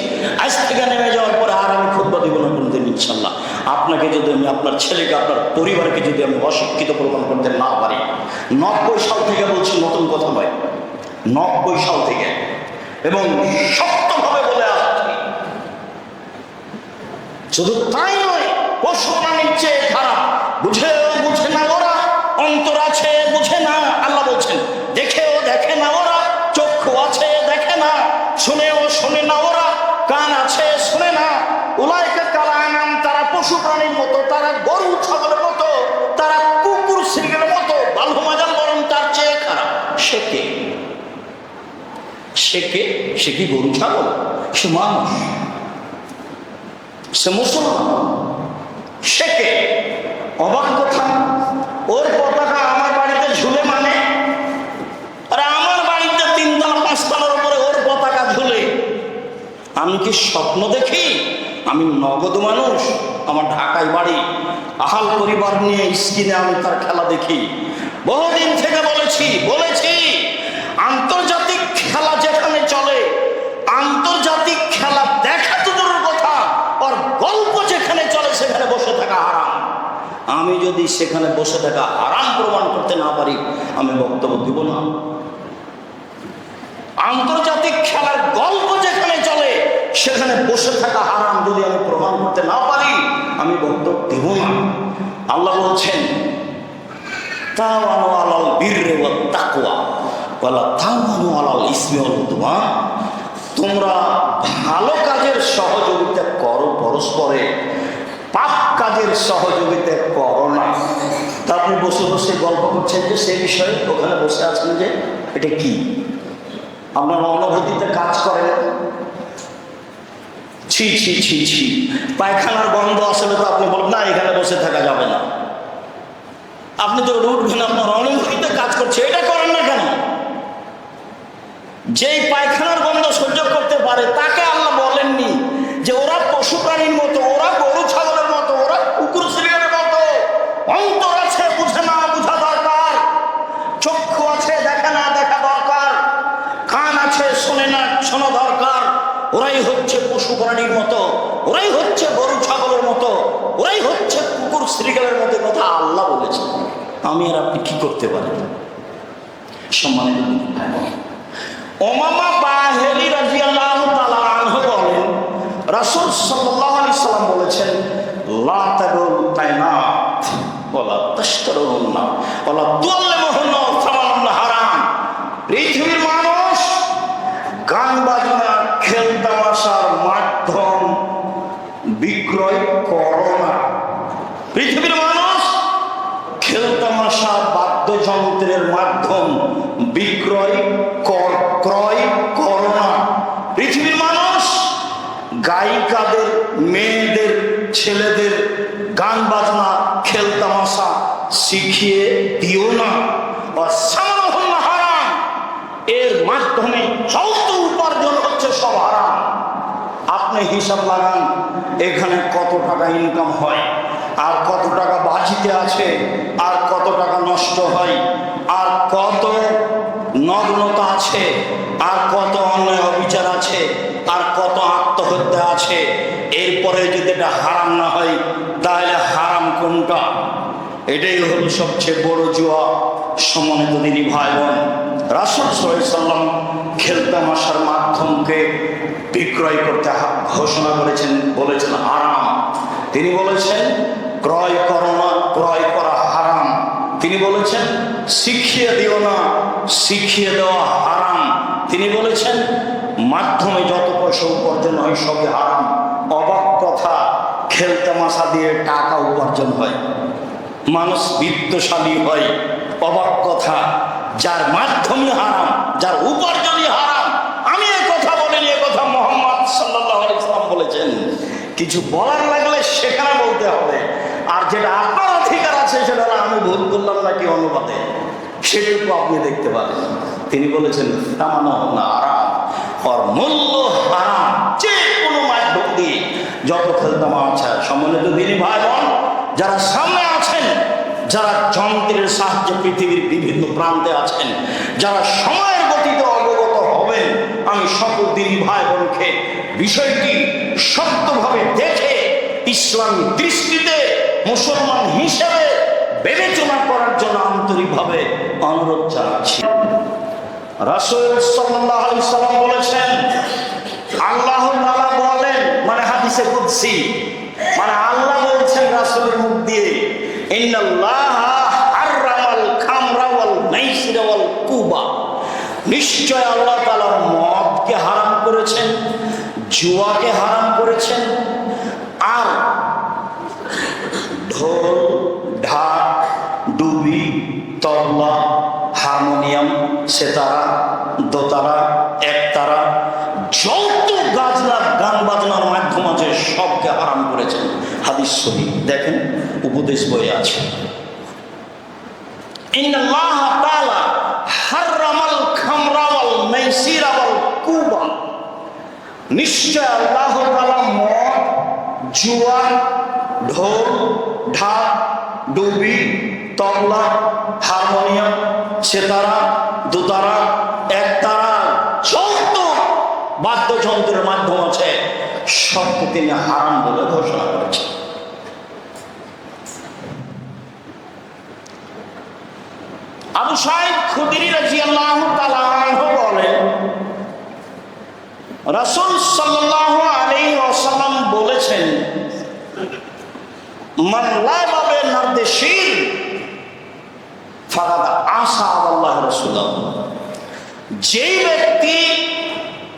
আজ থেকে নেমে যাওয়ার পরে আর আমি খুতবা দিব না কোনোদিন ইনশাল্লাহ। আপনাকে যদি আমি, আপনার ছেলেকে, আপনার পরিবারকে যদি আমি অশিক্ষিত প্রমাণ করতে না পারি, 90 সাল থেকে বলছি, নতুন কথা নয়। 90 সাল থেকে, এবং শক্তভাবে বলে আসছি। শুধু তাই নয়, পশু প্রাণীর চেয়ে খারাপ। বুঝেও বুঝে না ওরা, অন্তর আছে বুঝে না। আল্লাহ বলছেন দেখেও দেখে না ওরা, চক্ষু আছে দেখে না, শুনেও শোনে না ওরা, কান আছে শুনে না। উলাইকা কাল আনাম, তারা পশু প্রাণীর মতো, তারা গরু ছাগলের মতো, তারা কুকুর শৃঙ্গের মতো, বালু মাজাল বরং তার চেয়ে খারাপ। সে কে? সে কে? সে কি গরু ছাগল? সে মানুষ, সে মুসলমান। সে কে? অবাক কথা, ওর পতাকা আমার বাড়িতে ঝুলে মানে? আরে আমার বাড়িতে 3 তলা 5 তলার উপরে ওর পতাকা ঝুলে। আমি কি স্বপ্ন দেখি? আমি নগদ মানুষ, আমার ঢাকায় বাড়ি, আহাল পরিবার নিয়ে স্ক্রিনে আমি তার খেলা দেখি। বহুদিন থেকে বলেছি আন্তর্জাতিক খেলা যেখানে চলে, আন্তর্জাতিক খেলা দেখা তো দূরের কথা, ওর গল্প যেখানে চলে সেখানে বসে থাকা হারাম। আমি যদি সেখানে বসে থাকা হারাম প্রমাণ করতে না পারি, আমি বক্তব্য দিব না। আন্তর্জাতিক খেলার গল্প যেখানে চলে সেখানে বসে থাকা হারাম যদি আমি প্রমাণ করতে না পারি, আমি বক্তব্য দিব না। আল্লাহ বলছেন তাওয়ানু আলাল বিররি ওয়াত তাকওয়া ওয়ালা তাওয়ানু আলাল ইসমি ওয়াল উদওয়ান। তোমরা ভালো কাজের সহযোগিতা করো পরস্পরে, পাপ কাজের সহযোগিতা করো না। তা আপনি বসে বসে গল্প করছেন যে সে বিষয়ে, ওখানে বসে আছেন যে এটা কি আপনার অনুভূতিতে কাজ করে না? ছি ছি ছি ছি, পায়খানার গন্ধ আসলে তো আপনি বলেন না এখানে বসে থাকা যাবে না। আপনি তো উঠবেন, আপনার অনুভূতিতে কাজ করছে, এটা করেন না কেন? যেই পায়খানার গন্ধ সহ্য করতে পারে তাকে আল্লাহ বলেননি যে ওরা পশু প্রাণীর মতো, ওরা গরু ছাগলের মতো, ওরা কুকুর শৃঙ্গের মতো। অন্তর আছে বুঝে না, বুঝা দরকার। চক্ষু আছে দেখা না, দেখা দরকার। কান আছে শোনে না, শোনা দরকার। ওরাই হচ্ছে পশু প্রাণীর মতো, ওরাই হচ্ছে গরু ছাগলের মতো, ওরাই হচ্ছে কুকুর শৃঙ্গের মতো। কথা আল্লাহ বলেছেন, আমি আর আপনি কি করতে পারি? সম্মানিত উমামা বাহিলী রাদিয়াল্লাহু তাআলা আনহু বলেন, রাসূল সাল্লাল্লাহু আলাইহি সাল্লাম বলেছেন লা তাদুল তাইনাত ওয়ালা তাশতারুনা ওয়ালা তুআল্লিমুহুন্না সামানান হারাম। পৃথিবীর মানুষ গান বাজনা খেল তামাশার মাধ্যম বিক্রয় করো না। পৃথিবীর মানুষ খেল তামাশা বাদ্যযন্ত্রের মাধ্যম বিক্রয় ক্রয় করো না। পৃথিবীর মানুষ গায়িকাদের, মেয়েদের, ছেলেদের গান বাজনা খেল তামাশা শিখিয়ে দিও না। হারাম, এর মাধ্যমে যত উপার্জন হচ্ছে সব হারাম। আপনি হিসাব লাগান এখানে কত টাকা ইনকাম হয়, আর কত টাকা বাজিতে আছে, আর কত টাকা নষ্ট হয়, আর কত নগ্নতা আছে, আর কত অন্যায় অবিচার আছে, আর কত আত্মহত্যা আছে। এরপরে যদি এটা হারাম না হয় তাহলে হারাম কোনটা? এটাই হলো সবচেয়ে বড় জুয়া। সম্মানিত দিনী ভাই বোন, রাসূল সাল্লাল্লাহু আলাইহি সাল্লাম খেলতামাশার মাধ্যমকে বিক্রয় করতে ঘোষণা করেছেন, বলেছেন হারাম। তিনি বলেছেন ক্রয় করো না, ক্রয় করা হারাম। তিনি বলেছেন শিখিয়ে দিও না, শিখিয়ে দেওয়া হারাম। তিনি বলেছেন মাধ্যমে যত পয়সা উপার্জন হয় সবই হারাম। অবাক কথা, খেলতামাশা দিয়ে টাকা উপার্জন হয়, মানুষ বিত্তশালী হয়। অবাক কথা, যার মাধ্যমে হারাম, যার উপার্জনই হারাম। আমি এই কথা বলিনি, এ কথা মুহাম্মদ সাল্লাল্লাহু আলাইহি ওয়াসাল্লাম বলেছেন। কিছু বলার লাগলে সেখানে বলতে হবে, আর যেটা আপনার অধিকার আছে সেটা আমি ভুল করলাম নাকি অনুবাদে, সেটুকু আপনি দেখতে পারেন। তিনি বলেছেন তামান্না হারাম, আর মূল্য হারাম। যে কোনো মাধ্যম দিয়ে যত খেলতামাশা। সম্মানিত দিনী ভাই বোন, যারা সামনে আছেন, যারা যন্ত্রের সাহায্যে পৃথিবীর বিভিন্ন প্রান্তে আছেন, যারা সময়ের গতিতে অবগত হবেন, আমি সকল দিনী ভাই বোনকে বিষয়টি শক্তভাবে দেখে ইসলামী দৃষ্টিতে মুসলমান হিসেবে বিবেচনা করার জন্য আন্তরিকভাবে অনুরোধ জানাচ্ছি। রাসূল সাল্লাল্লাহু আলাইহি সাল্লাম বলেছেন, আল্লাহ তাআলা বলেন, মানে হাদিসে কুদসি, মানে আল্লাহ বলছেন রাসূলের মুখ দিয়ে, ইন্নাল্লাহা হারামাল খামরা ওয়াল মাইসিরা ওয়াল কুবা, নিশ্চয় আল্লাহ তাআলা মদকে হারাম করেছেন, জুয়াকে হারাম করেছেন, আর ঢোল, ঢাক, ডুবি, তবলা, হারমোনিয়াম, সেতারা, দোতারা, একতারা, যত গান বাজনার মাধ্যম আছে সবকে হারাম করেছেন। হাদিস শরীফ দেখেন, উপদেশ বইয়ে আছে। ইন্নাল্লাহ তাআলা হারামাল খামরা ওয়াল মাইসিরা ওয়াল কুবা, নিশ্চয় আল্লাহ তাআলা মদ, জুয়া, ঢোল, ঢাক, ডুবি, তবলা, হারমোনিয়াম, সেতারা, দোতারা, একতারা, যত বাদ্যযন্ত্রের মাধ্যম আছে সবকে তিনি হারাম বলে ঘোষণা করেছেন। আবু সাঈদ খুদরি রাদিয়াল্লাহু তাআলা আনহু বলেন, রাসূল সাল্লাল্লাহু আলাইহি ওয়াসাল্লাম বলেছেন, মান লাবা বিনারদিশির ফাকাদ আসা আল্লাহ রাসূলুল্লাহ, যে ব্যক্তি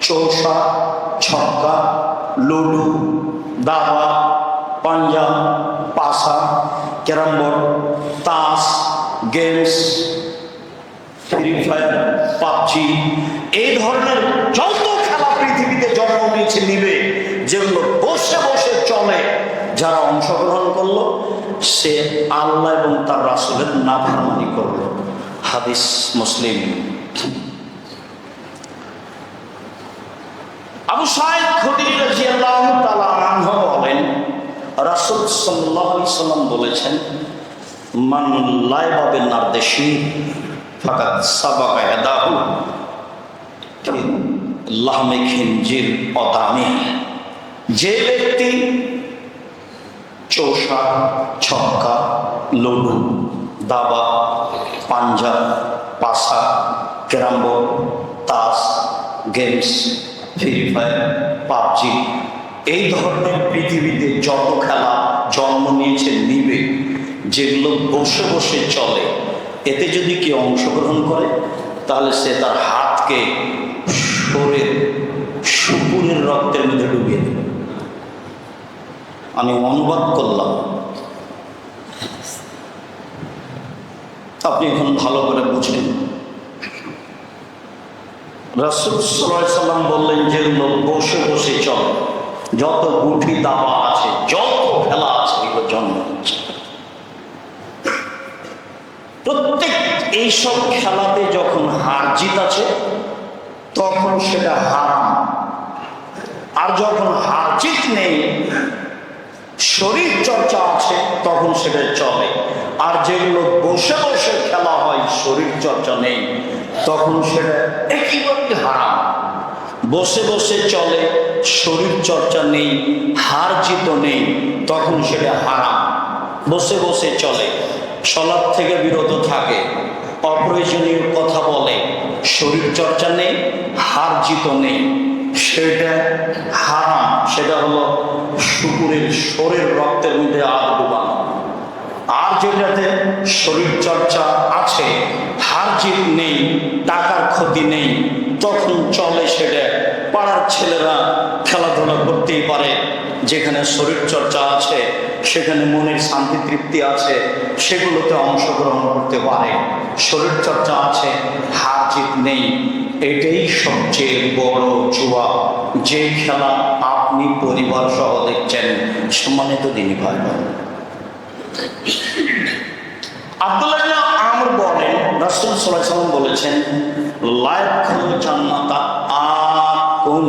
চৌসা, ছক্কা, লুডু, দাবা, পাঞ্জা, পাসা, ক্যারাম বোর্ড, তাস, গেমস, ফ্রি ফায়ার, পাবজি, এই ধরনের যত খেলা পৃথিবীতে জন্ম নিয়েছে নিবে, যেগুলো বসে বসে চলে, যারা অংশগ্রহণ করলো সে আল্লাহ এবং তার রাসূলের নাফরমানি করলো। হাদিস মুসলিম। আবু সাঈদ খুদরি রাদিয়াল্লাহু তাআলা আনহু বলেন, রাসূল সাল্লাল্লাহু আলাইহি সাল্লাম বলেছেন, মান লাইবা বিনারদিশি ফাকাদ সাবাকা ইয়াদাহু লাহমে খিনজির অদামি, যে ব্যক্তি চৌসা, ছক্কা, লুডু, দাবা, পাঞ্জা, পাসা, ক্যারাম বোর্ড, তাস, গেমস, ফ্রি ফায়ার, পাবজি, এই ধরনের পৃথিবীতে যত খেলা জন্ম নিয়েছে নিবে, যেগুলো বসে বসে চলে, এতে যদি কেউ অংশগ্রহণ করে তাহলে সে তার হাতকে শরীর শুকুরের রক্তের মধ্যে ডুবিয়ে দেবে। আমি অনুবাদ করলাম, আপনি এখন ভালো করে বুঝেন। রাসূল সাল্লাল্লাহু আলাইহি সাল্লাম বললেন, যেগুলো বসে বসে চলে, যত গুঠি দাবা আছে, যত খেলা আছে, এগুলো জন্ম হচ্ছে। প্রত্যেক এইসব খেলাতে যখন হার জিত আছে তখন সেটা হারাম, আর যখন হার জিত নেই, শরীর চর্চা আছে, তখন সেটা চলে। আর যেগুলো বসে বসে খেলা হয়, শরীর চর্চা নেই, তখন সেটা একেবারেই হারাম। বসে বসে চলে, শরীর চর্চা নেই, হার জিত নেই, তখন সেটা হারাম। বসে বসে চলে, সালাত থেকে বিরত থাকে, অপ্রয়োজনীয় কথা বলে, শরীর চর্চা নেই, হার জিত নেই, সেটা হারাম। সেটা হলো শুকুরের শরীর রক্তের মধ্যে হাত ডুবানো। আর যেটাতে শরীর চর্চা আছে, হার জিত নেই, টাকার ক্ষতি নেই, তখন চলে সেটা। পাড়ার ছেলেরা খেলাধুলা করতেই পারে, যেখানে শরীর চর্চা আছে, সেখানে মনের শান্তি তৃপ্তি আছে, সেগুলোতে অংশগ্রহণ করতে পারে। শরীর চর্চা আছে, হার জিত নেই, এটাই সবচেয়ে বড় জুয়া, যে খেলা আপনি পরিবার সহ দেখছেন। সম্মানিত দিনী ভাই, আব্দুল্লাহ ইবনে আমর বলেন, রাসূল সাল্লাল্লাহু আলাইহি ওয়াসাল্লাম বলেছেন, লা ইয়াদখুলুল জান্নাতা আকুন,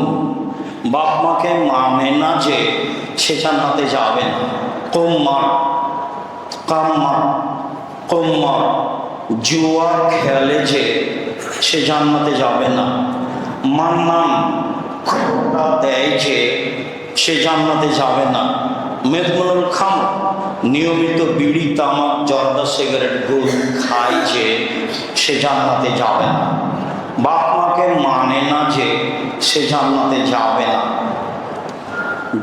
বাপ মাকে মানে না যে সে জান্নাতে যাবে না। কুম্মার, কাম্মার, কুম্মার, জুয়া খেলে যে সে জান্নাতে যাবে না। মান্নান, খোটা দেয় যে সে জান্নাতে যাবে না। মেদমুনুল খামর, নিয়মিত বিড়ি, তামাক, জর্দা, সিগারেট, গুল খায় যে সে জান্নাতে যাবে না। বাপ মানে না যে সে জান্নাতে যাবে না,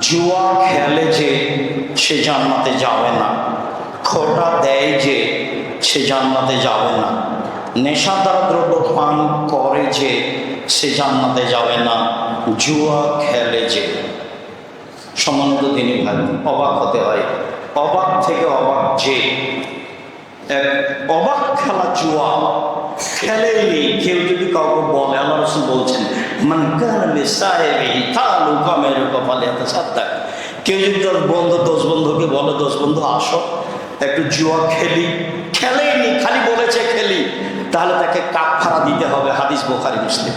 জুয়া খেলে যে সে জান্নাতে যাবে না, খোটা দেয় যে সে জান্নাতে যাবে না, নেশাদার দ্রব্য পান করে যে সে জান্নাতে যাবে না, জুয়া খেলে যে। সম্মানিত দিনী ভাই, অবাক হতে হয়, অবাক থেকে অবাক যে এক অবাক খেলা জুয়া খেলেনি। কেউ যদি কাউকে বলে, আল্লাহ রাসূল বলছেন মান কানা লিসাহিবিহি তালুকা মেরুকা ফালিয়াতাসাদ্দাক, কেউ যদি তার বন্ধু দোষ বন্ধুকে বলে, দোষ বন্ধু আসো একটু জুয়া খেলি, খেলেনি, খালি বলেছে খেলি, তাহলে তাকে কাফারা দিতে হবে। হাদিস বুখারী মুসলিম।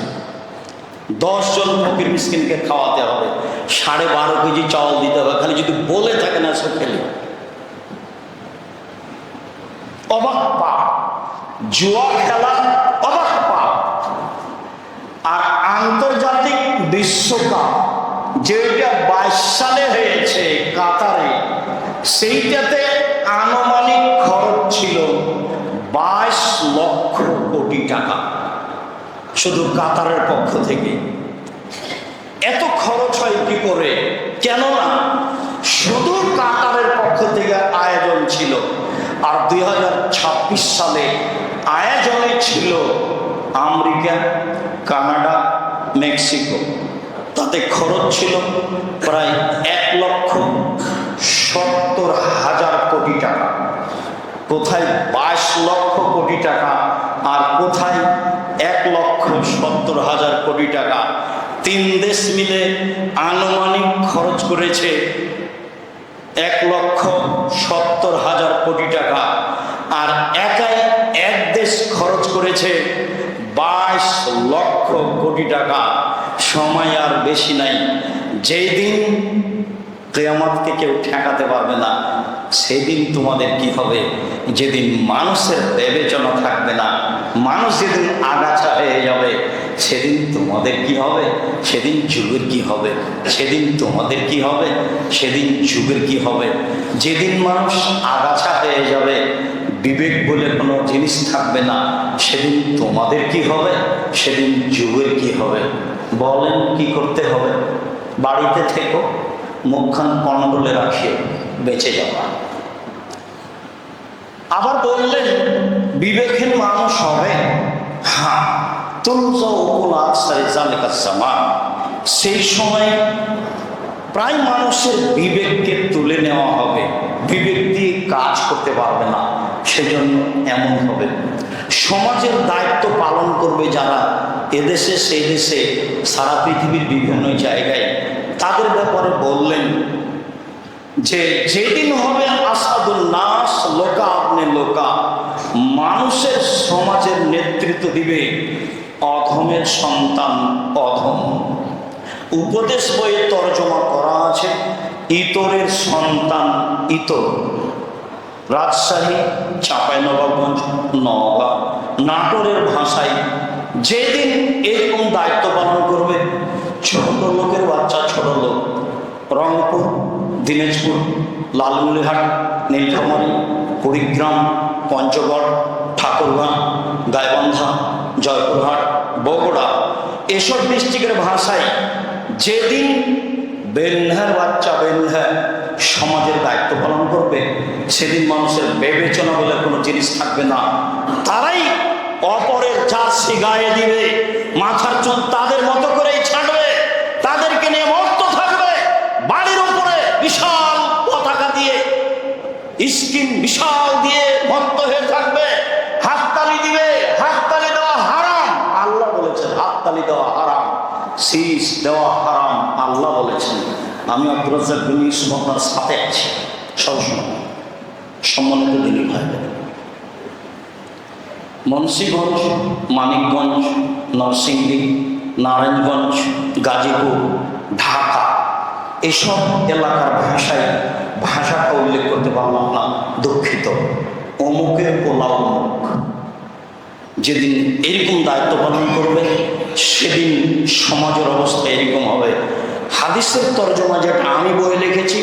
10 জন ফকির মিসকিনকে খাওয়াতে হবে, 12.5 কেজি চাউল দিতে হবে, খালি যদি বলে থাকে না সে খেলি। অবাক পাপ, জুয়া খেলা অবাক পাপ। আর আন্তর্জাতিক বিশ্বকাপ যেটা 22 সালে হয়েছে কাতারে, সেইটাতে আনুমানিক খরচ ছিল 22 লক্ষ কোটি টাকা শুধু কাতারের পক্ষ থেকে। এত খরচ হয় কি করে? কেননা শুধু কাতারের পক্ষ থেকে আয়োজন ছিল, আর 2026 সালে আয়োজনে ছিল আমেরিকা, কানাডা, মেক্সিকো। তাতে খরচ ছিল প্রায় 1,70,000 কোটি টাকা। কোথায় 22 লক্ষ কোটি টাকা আর কোথায় 1,70,000 কোটি টাকা? 3 দেশ মিলে আনুমানিক খরচ করেছে 1,70,000 কোটি টাকা, আর একাই এক দেশ খরচ করেছে 22 লক্ষ কোটি টাকা। সময় আর বেশি নাই। যেই দিন কিয়ামতকে কেউ ঠেকাতে পারবে না, সেদিন তোমাদের কি হবে? যেদিন মানুষের বিবেচনা থাকবে না, মানুষ যেদিন আগাছা হয়ে যাবে, সেদিন তোমাদের কি হবে? সেদিন যুগের কি হবে? সেদিন তোমাদের কি হবে? সেদিন যুগের কি হবে? যেদিন মানুষ আগাছা হয়ে যাবে, বিবেক বলে কোনো জিনিস থাকবে না, সেদিন তোমাদের কি হবে? সেদিন যুগের কি হবে? বলেন কি করতে হবে? বাড়িতে থেকো, মুখখান কন্ট্রোলে রাখিও, বেঁচে যাওয়া। আবার বললেন বিবেকহীন মানুষ হবে, হ্যাঁ, সেই সময় প্রায় মানুষের বিবেককে তুলে নেওয়া হবে, বিবেক দিয়ে কাজ করতে পারবে না, সেজন্য এমন হবে। সমাজের দায়িত্ব পালন করবে যারা, এদেশে সেই দেশে সারা পৃথিবীর বিভিন্ন জায়গায়, তাদের ব্যাপারে বললেন যে যেদিন হবে আসাদুল নাস লোকা আপনি লোকা, মানুষের সমাজের নেতৃত্ব দিবে অধমের সন্তান অধম। উপদেশ বইয়ে তর্জমা করা আছে ইতরের সন্তান ইতর। রাজশাহী, চাঁপাইনবাবগঞ্জ, নওগাঁ, নাটোরের ভাষায় যেদিন এরকম দায়িত্ব পালন করবে, ছোট লোকের বাচ্চা ছোট লোক, রংপুর, দিনাজপুর, লালমনিরহাট, নীলফামারী, কুড়িগ্রাম, পঞ্চগড়, ঠাকুরগাঁ, গাইবান্ধা, জয়পুরহাট, বগুড়া, এসব ডিস্ট্রিক্টের ভাষায় যেদিন বেনহার বাচ্চা বেনহা সমাজের দায়িত্ব পালন করবে, সেদিন মানুষের বিবেচনা বলে কোনো জিনিস থাকবে না। তারাই অপরের জার্সি গায়ে দিবে, মাথার চুল তাদের মতো করেই ছাড়বে, তাদেরকে নিয়ে মস্ত থাকবে, বাড়ির উপরে বিশাল পতাকা দিয়ে, স্কিন বিশাল দিয়ে মস্ত হয়ে থাকবে, হাততালি দিবে। হাততালি দেওয়া হারাম, আল্লাহ বলেছেন। হাততালি দেওয়া হারাম, শীষ দেওয়া হারাম, আল্লাহ বলেছেন। আমি আব্দুর রাজ্জাক বিন ইউসুফ আপনার সাথে আছি সবসময়। সম্মানিত দিনী ভাই, মুন্সিগঞ্জ, মানিকগঞ্জ, নরসিংদী, নারায়ণগঞ্জ, গাজীপুর, ঢাকা, এসব এলাকার ভাষাটা উল্লেখ করতে পারলাম না, দুঃখিত। অমুকের পোলাও অমুক। যেদিন এরকম দায়িত্ব পালন করবে, সেদিন সমাজের অবস্থা এরকম হবে। হাদিসের তর্জমা যেটা আমি বই লিখেছি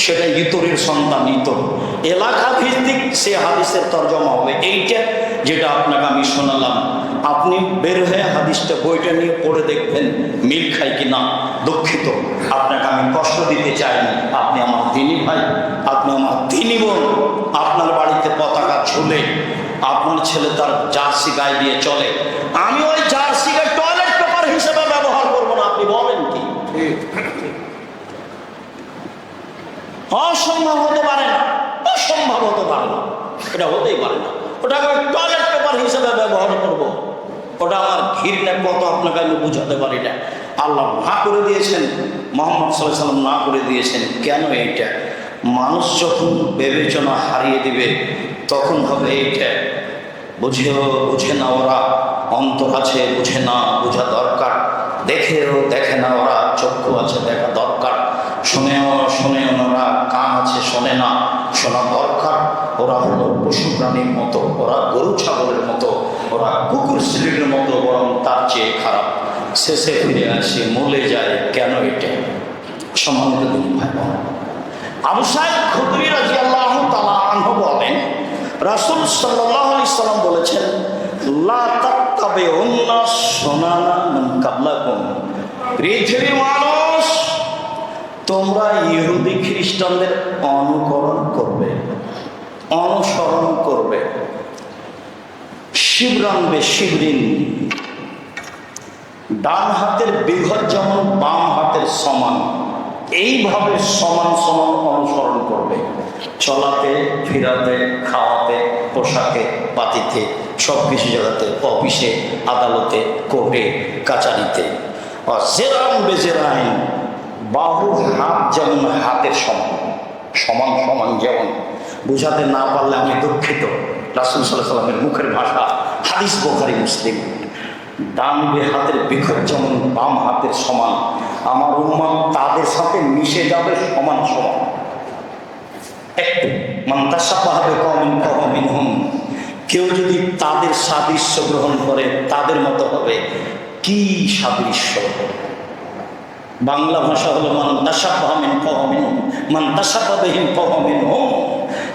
সেটা ইতরের সন্তান ইতর, এলাকা ভিত্তিক সে হাদিসের তর্জমা হবে এইটা যেটা আপনাকে আমি শোনালাম। আপনি বের হয়ে হাদিসটা বইটা নিয়ে পড়ে দেখবেন মিল খাই কি না। দুঃখিত, আপনাকে আমি কষ্ট দিতে চাইনি। আপনি আমার দিনী ভাই, আপনি আমার দিনী বোন। আপনার বাড়িতে পতাকা ঝুলে আপনার ছেলে তার জার্সি গায়ে দিয়ে চলে, আমি ওই জার্সিকে টয়লেট পেপার হিসেবে ব্যবহার করবো না। আপনি বলেন কি? অসম্ভব হতে পারে না, অসম্ভব হতে পারে না, এটা হতেই পারে না। ওটাকে টয়লেট পেপার হিসেবে ব্যবহার করব, ওটা আমার ঘৃণা কত আপনাকে আমি বুঝাতে পারি না। আল্লাহ না করে দিয়েছেন, মুহাম্মদ সাল্লাল্লাহু আলাইহি ওয়াসাল্লাম না করে দিয়েছেন। কেন এইটা? মানুষ যখন বিবেচনা হারিয়ে দিবে তখন হবে এইটা। বুঝে না ওরা, অন্তর আছে বুঝে না, বোঝা দরকার। দেখেও দেখে না ওরা, চক্ষু আছে দেখা দরকার। শোনেও না ওরা, কান আছে শোনে না, শোনা দরকার। ওরা হলো পশু প্রাণীর মতো, ওরা গরু ছাগলের মতো, ওরা কুকুর শ্রীর মতো, বরং তার চেয়ে খারাপ। শেষে ফিরে আসে, মূলে যায়। কেন এটা? সম্মানিত দিন ভাই বোন, আবু সাঈদ খুদরি রাদিয়াল্লাহু তাআলা আনহু বলেন, রাসূল সাল্লাল্লাহু আলাইহি সাল্লাম বলেছেন, লা তাত্তাবিউন্না সুনানা মান ক্বাবলাকুম। পৃথিবীর মানুষ, তোমরা ইহুদি খ্রিস্টানদের অনুকরণ করবে, অনুসরণ করবে। শিবরান বে শিবরিন, ডান হাতের বিঘত যেমন বাম হাতের সমান, এইভাবে সমান সমান অনুসরণ করবে। চলাতে, ফিরাতে, খাওয়াতে, পোশাকে, পাতিতে, সব কিছু জায়গাতে, অফিসে, আদালতে, কোর্টে, কাচারিতে। জেরান বেজেরাইন, বাহু হাত যেমন হাতের সমান, সমান সমান যেমন। বুঝাতে না পারলে আমি দুঃখিত। রাসূল সাল্লাল্লাহু আলাইহি ওয়াসাল্লামের মুখের ভাষা, হাদিস বুখারী মুসলিম। ডান হাতের বিঘত যেমন বাম হাতের সমান, আমার উম্মত তাদের সাথে মিশে যাবে সমান সমান। একটু মান তাশাব্বাহা বিকওমিন ফাহুয়া মিনহুম, কেউ যদি তাদের সাদৃশ্য গ্রহণ করে তাদের মতো হবে। কি সাদৃশ্য? বাংলা ভাষা হলো মান তাশাব্বাহা মিন ফাহুয়া মিনহুম, মান তাশাব্বাহা বিহিম ফাহুয়া মিনহুম।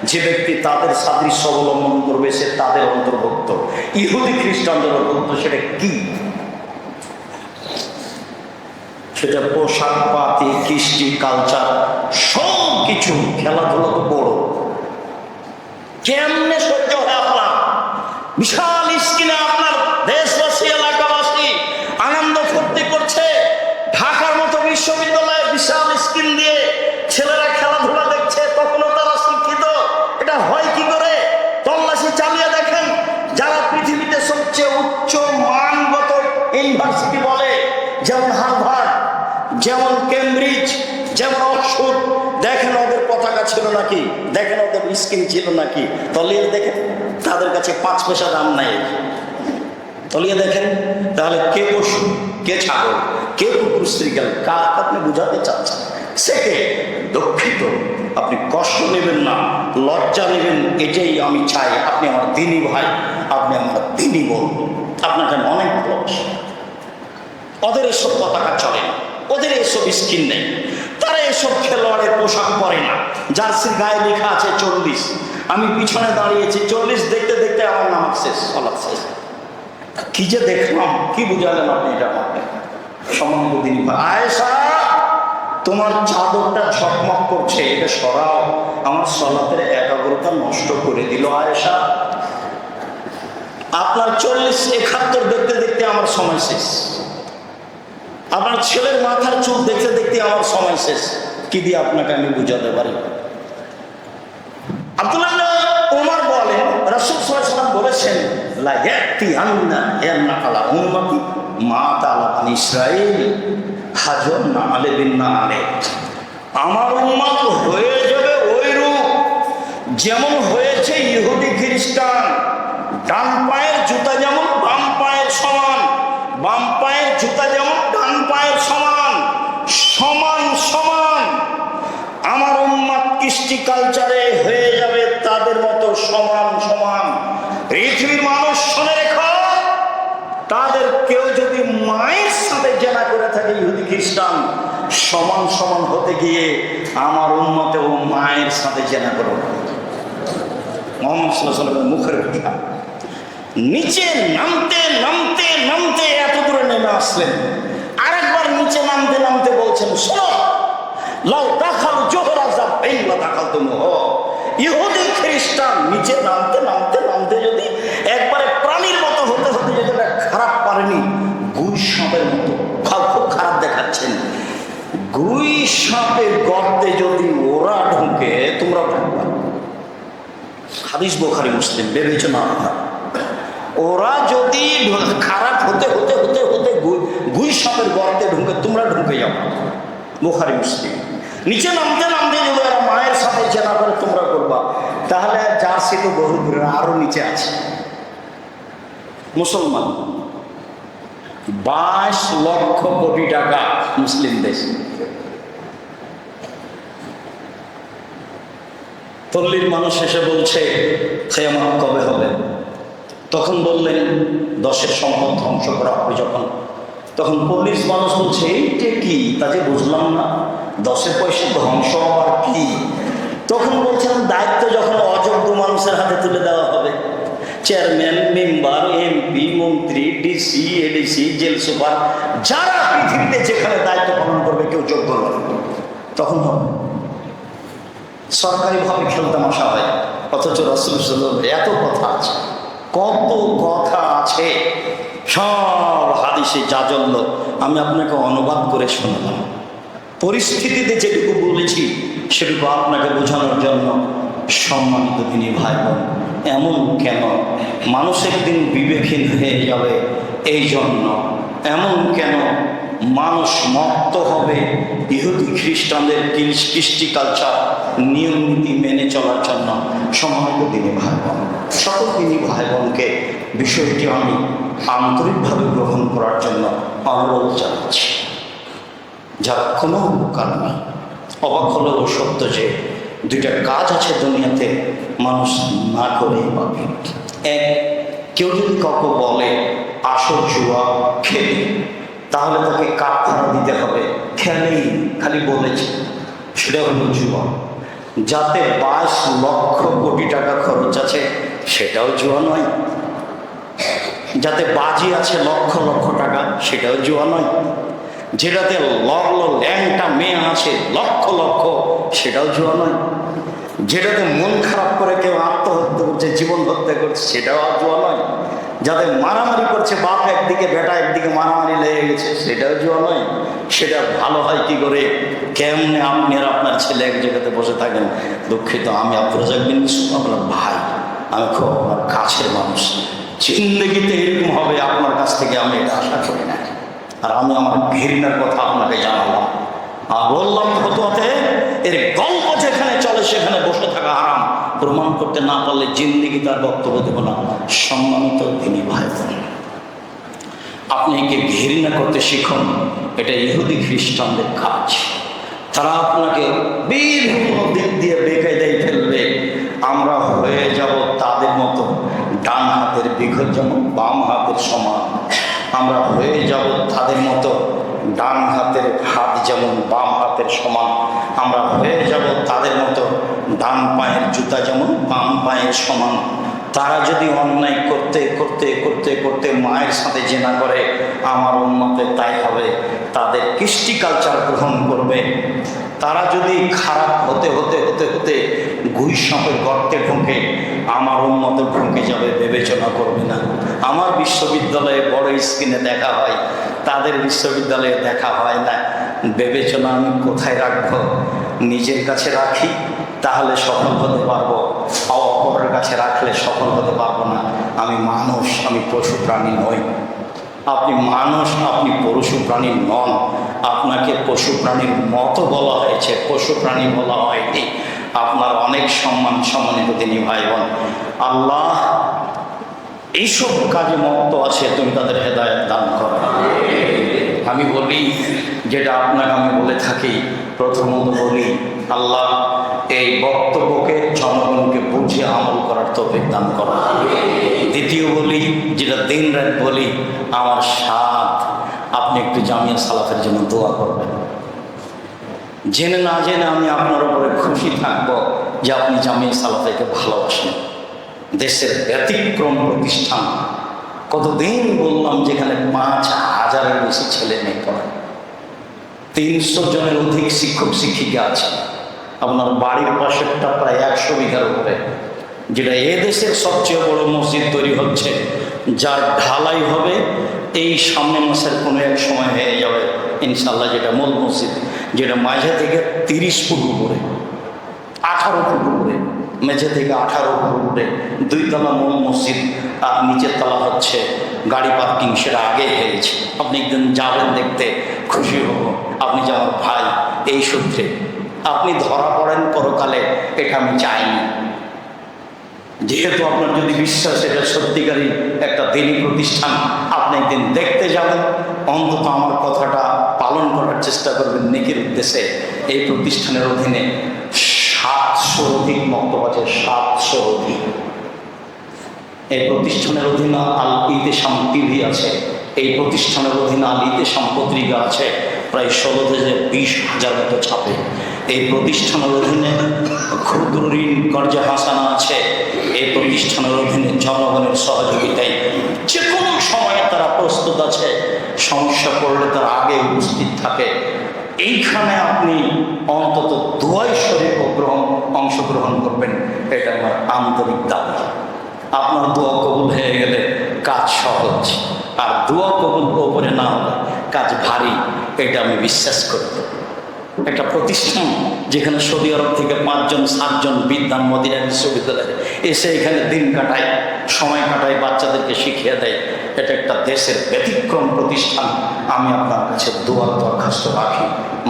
যে ব্যক্তি তাদের সাদৃশ্য অবলম্বন করবে সে তাদের অন্তর্ভুক্ত। ইহুদি খ্রিস্টানদের অন্তর্ভুক্ত। সেটা কি? সেটা পোশাক পাতি, কৃষ্টি, কালচার, সব কিছু। খেলাধুলা তো বড়। কেমনে সহ্য হয় আপনার? বিশাল স্ক্রিনে আপনার দেশবাসী, এলাকাবাসী আনন্দ ফুর্তি করছে। ঢাকার মতো বিশ্ববিদ্যালয়ে বিশাল স্ক্রিন দিয়ে ছেলেরা খেলাধুলা দেখছে, তখনও তারা শিক্ষিত। এটা হয় কি করে? তল্লাশি চালিয়ে দেখেন। যারা পৃথিবীতে সবচেয়ে উচ্চ মানগত ইউনিভার্সিটি বলে, যেমন হার্ভার্ড, যেমন কেমব্রিজ, যেমন অক্সফোর্ড, দেখেন ওদের পতাকা ছিল নাকি, দেখেন ওদের স্কিন ছিল নাকি, তলিয়ে দেখেন। তাদের কাছে 5 পয়সা দাম নাই। তলিয়ে দেখেন। তাহলে কে পশু, কে ছাগল, কে কুকুর শ্রীগাল, কার আপনি বুঝাতে চাচ্ছেন? সেকে দুঃখিত, আপনি কষ্ট নেবেন না, লজ্জা নেবেন। এটাই আমি চাই। আপনি আমার দিনী ভাই, আপনি আমার দিনী বোন, আপনাকে অনেক ভালোবাসি। ওদের এসব পতাকা চলে না, ওদের এসব স্কিন নেই, তারা এসব খেলোয়াড়ের পোশাক পরে না। জার্সির গায়ে লেখা আছে 40, আমি পিছনে দাঁড়িয়েছি 40 দেখতে দেখতে আমার নামাজ শেষ, সলাৎ শেষ। কি যে দেখলাম, কি বুঝালেন আপনি এটা আমাকে? সম্মানিত দিনী ভাই, আয়েশা তোমার চাদরটা ঝকমক করছে, এটা সরাও, আমার সলাতের একাগ্রতা নষ্ট করে দিল। আয়েশা, আপনার 40-71 দেখতে দেখতে আমার সময় শেষ। আপনার ছেলের মাথার চুল দেখতে দেখতে আমার সময় শেষ। কি দিয়ে আপনাকে আমি বুঝাতে পারি? আব্দুল্লাহ ওমর বলেন, রাসূল সাল্লাল্লাহু আলাইহি ওয়াসাল্লাম বলেছেন, লা ইয়াতিয়ান্না ইয়ান্না আলা উম্মতি মা তাআলা বানি ইসরাঈল হাজর না আলে বিন্না আলে। আমার উম্মত হয়ে যাবে ওই রূপ যেমন হয়েছে ইহুদি খ্রিস্টান। ডান পায়ের জুতা যেমন বাম পায়ের সমান, বাম পায়ের জুতা যেমন ডান পায়ের সমান, সমান সমান। আমার উম্মত কৃষ্টি কালচারে হয়ে যাবে তাদের মতো সমান সমান। পৃথিবীর মানুষ শুনে রেখো, তাদের কেউ যদি মায়ের সাথে জেনা করে থাকে ইহুদি খ্রিস্টান, সমান সমান হতে গিয়ে আমার উম্মতে ও মায়ের সাথে জেনা করো। মুহাম্মদ সাল্লাল্লাহু আলাইহি ওয়াসাল্লামের মুখের কথা। নিচে নামতে নামতে নামতে এত দূরে নেমে আসলেন, আরেকবার নিচে নামতে নামতে বলছেন, শোনো, লাউ দাখাল জোহরা যাবাইলা দাখাল তুমি হো। ইহুদি খ্রিস্টান নিচে নামতে নামতে নামতে যদি একবারে প্রাণীর মতো হতে হতে যদি খারাপ পারেনি, গুই সাপের মতো খুব খারাপ দেখাচ্ছেন। গুই সাপের গর্তে যদি ওরা ঢুকে, তোমরা ঢুকবা। হাদিস বুখারী মুসলিম, বিবেচনা না। ওরা যদি খারাপ হতে হতে হতে হতে গুই সাপের গর্তে ঢুকে, তোমরা ঢুকে যাও। বুখারী মুসলিম। নিচে নামতে নামতে যদি ওরা মায়ের সাথে জেনা করে, তোমরা করবা। তাহলে জার্সি তো বহু দূরে, আরো নিচে আছে। মুসলমান 22 লক্ষ কোটি টাকা মুসলিম দেশ। পল্লীর মানুষ এসে বলছে, কিয়ামত কবে হবে? তখন বললেন 10-এর সম্পদ ধ্বংস করা হবে যখন। তখন পল্লীর মানুষ বলছে, এইটা কি? তা যে বুঝলাম না, 10-এর পয়সা ধ্বংস হওয়ার কি? তখন বলছেন, দায়িত্ব যখন অযোগ্য মানুষের হাতে তুলে দেওয়া হবে, চেয়ারম্যান, মেম্বার, এমপি, মন্ত্রী, ডিসি, এডিসি, জেল সুপার, যারা পৃথিবীতে যেখানে দায়িত্ব পালন করবে কেউ যোগ্য নয়, তখন হবে। সরকারিভাবে খেলতামাশা হয়, অথচ রাসূল সাল্লাল্লাহু আলাইহি ওয়াসাল্লাম এত কথা আছে, কত কথা আছে, সব হাদিসে জাজল্য। আমি আপনাকে অনুবাদ করে শোনালাম, পরিস্থিতিতে যেটুকু বলেছি সেটুকু আপনাকে বোঝানোর জন্য। সম্মানিত দিনী ভাই বোন, এমন কেন? মানুষ একদিন বিবেকহীন হয়ে যাবে এই জন্য। এমন কেন? মানুষ মত্ত হবে ইহুদি খ্রিস্টানদের কৃষ্টি কালচার, নিয়ম নীতি মেনে চলার জন্য। সম্মানিত দিনী ভাই বোন, সকল দিনী ভাই বোনকে বিষয়টি আমি আন্তরিকভাবে গ্রহণ করার জন্য অনুরোধ জানাচ্ছি। যার কোনো কারণে অবাক হলেও সত্য যে দুইটা কাজ আছে দুনিয়াতে মানুষ না করে পাবে। এক, কেউ যদি কাউকে বলে আসো জুয়া খেলি, তাহলে তাকে কাফারা দিতে হবে। খেলেই খালি বলেছে, সেটা হলো জুয়া। যাতে 22 লক্ষ কোটি টাকা খরচ আছে, সেটাও জুয়া নয়। যাতে বাজি আছে লক্ষ লক্ষ টাকা, সেটাও জুয়া নয়। যেটাতে ল্যাংটা মেয়ে আছে লক্ষ লক্ষ, সেটাও জুয়া নয়। যেটাতে মন খারাপ করে কেউ আত্মহত্যা করছে, জীবন হত্যা করছে, সেটাও জুয়া নয়। যাতে মারামারি করছে, বাপ একদিকে বেটা একদিকে মারামারি লেগে গেছে, সেটাও জুয়া নয়। সেটা ভালো হয় কি করে? কেমনে আপনি আর আপনার ছেলে এক জায়গাতে বসে থাকেন, দুঃখিত আমি আব্দুর রাজ্জাক বিন ইউসুফ, আপনার ভাই, আমি খুব আপনার কাছের মানুষ, জিন্দেগিতে এরকম হবে আপনার কাছ থেকে আমি এটা আশা করি না। আর আমি আমার ঘৃণার কথা আপনাকে জানালাম আর বললাম, ফতোয়াতে এর গল্প যেখানে চলে সেখানে বসে থাকা হারাম। প্রমাণ করতে না পারলে জিন্দেগি তার বক্তব্য দেব না। সম্মানিত দিনী ভাই বোন, আপনি একে ঘৃণা করতে শিখুন। এটা ইহুদি খ্রিস্টানদের কাজ। তারা আপনাকে বিভিন্ন দিক দিয়ে বেকায়দায় ফেলবে। আমরা হয়ে যাব তাদের মতো, ডান হাতের বিঘত যেমন বাম হাতের সমান। আমরা হয়ে যাব তাদের মতো, ডান হাতের হাত যেমন বাম হাতের সমান। আমরা হয়ে যাব তাদের মতো, ডান পায়ের জুতা যেমন বাম পায়ের সমান। তারা যদি অন্যায় করতে করতে করতে করতে মায়ের সাথে জেনা করে, আমার উম্মতে তাই হবে, তাদের কৃষ্টি কালচার গ্রহণ করবে। তারা যদি খারাপ হতে হতে হতে হতে গুই সাপের গর্তে ঢোকে, আমার উম্মতে ঢুকে যাবে, বিবেচনা করবে না। আমার বিশ্ববিদ্যালয়ে বড় স্ক্রিনে দেখা হয়, তাদের বিশ্ববিদ্যালয়ে দেখা হয় না। বিবেচনা আমি কোথায় রাখবো? নিজের কাছে রাখি, তাহলে সফল হতে পারবো। অপরের কাছে রাখলে সফল হতে পারবো না। আমি মানুষ, আমি পশু প্রাণী নই। আপনি মানুষ, আপনি পশু প্রাণী নন। আপনাকে পশু প্রাণীর মতো বলা হয়েছে, পশু প্রাণী বলা হয়নি। আপনার অনেক সম্মান। সম্মানিত দিনী ভাই বোন, আল্লাহ এইসব কাজে মত্ত আছে, তুমি তাদের হেদায়েত দান করো। আমি বলি যেটা আপনাকে আমি বলে থাকি, প্রথমত বলি, আল্লাহ এই বক্তব্যকে জনগণকে বুঝে আমল করার তৌফিক দান করো। দ্বিতীয় বলি, যেটা দিন রাত বলি, আমার সাথ আপনি একটু জামিয়া সালাফের জন্য দোয়া করবেন। জেনে না জেনে আমি আপনার উপরে খুশি থাকবো যে আপনি জামিয়া সালাফেকে ভালোবাসেন। দেশের ব্যতিক্রম প্রতিষ্ঠান, কতদিন বললাম, যেখানে 5,000-এর বেশি ছেলে মেয়ে পড়ে, 300 জনের অধিক শিক্ষক শিক্ষিকা আছে। আপনার বাড়ির পাশেরটা প্রায় 100 বিঘার উপরে, যেটা এদেশের সবচেয়ে বড় মসজিদ তৈরি হচ্ছে, যার ঢালাই হবে এই সামনের মাসের কোনো এক সময় হয়ে যাবে ইনশাল্লাহ। যেটা মূল মসজিদ, যেটা মাঝে থেকে 30 ফুট উপরে, 18 ফুট উপরে, মেঝে থেকে 18 ফুট উপরে, 2 তলা মূল মসজিদ, আর নিচের তলা হচ্ছে গাড়ি পার্কিং। সেটা আগে হয়েছে। আপনি একদিন যাবেন, দেখতে খুশি হব। আপনি যে আমার ভাই, এই সূত্রে আপনি ধরা পড়েন পরকালে, এটা আমি চাইনি। যেহেতু আপনার যদি বিশ্বাস এটা সত্যিকারই একটা দিনী প্রতিষ্ঠান, আপনি একদিন দেখতে যাবেন, অন্তত আমার কথাটা পালন করার চেষ্টা করবেন নেকির উদ্দেশ্যে। এই প্রতিষ্ঠানের অধীনে 700 অধিক মক্তব আছে, 700 অধিক। এই প্রতিষ্ঠানের অধীনে আল ইতেশাম টিভি আছে, এই প্রতিষ্ঠানের অধীনে আল ইতেশাম পত্রিকা আছে, প্রায় 16 থেকে 20,000 মতো ছাপে। এই প্রতিষ্ঠানের অধীনে ক্ষুদ্র ঋণ কর্জা হাসানা আছে। এই প্রতিষ্ঠানের অধীনে জনগণের সহযোগিতায় যে কোনো সময়ে তারা প্রস্তুত আছে, সমস্যা পড়লে তারা আগে উপস্থিত থাকে। এইখানে আপনি অন্তত দোয়ায় শরীর অংশগ্রহণ করবেন, এটা আমার আন্তরিক দাবি। আপনার দোয়া কবুল হয়ে গেলে কাজ সহজ, আর দোয়া কবুল ওপরে না হলে কাজ ভারী, এটা আমি বিশ্বাস করি। একটা প্রতিষ্ঠান যেখানে সৌদি আরব থেকে 5-7 বিদ্যান মদিনা বিশ্ববিদ্যালয়ে এসে এখানে দিন কাটায়, সময় কাটায়, বাচ্চাদেরকে শিখিয়ে দেয়, এটা একটা দেশের ব্যতিক্রম প্রতিষ্ঠান। আমি আপনার কাছে দোয়ার দরখাস্ত রাখি,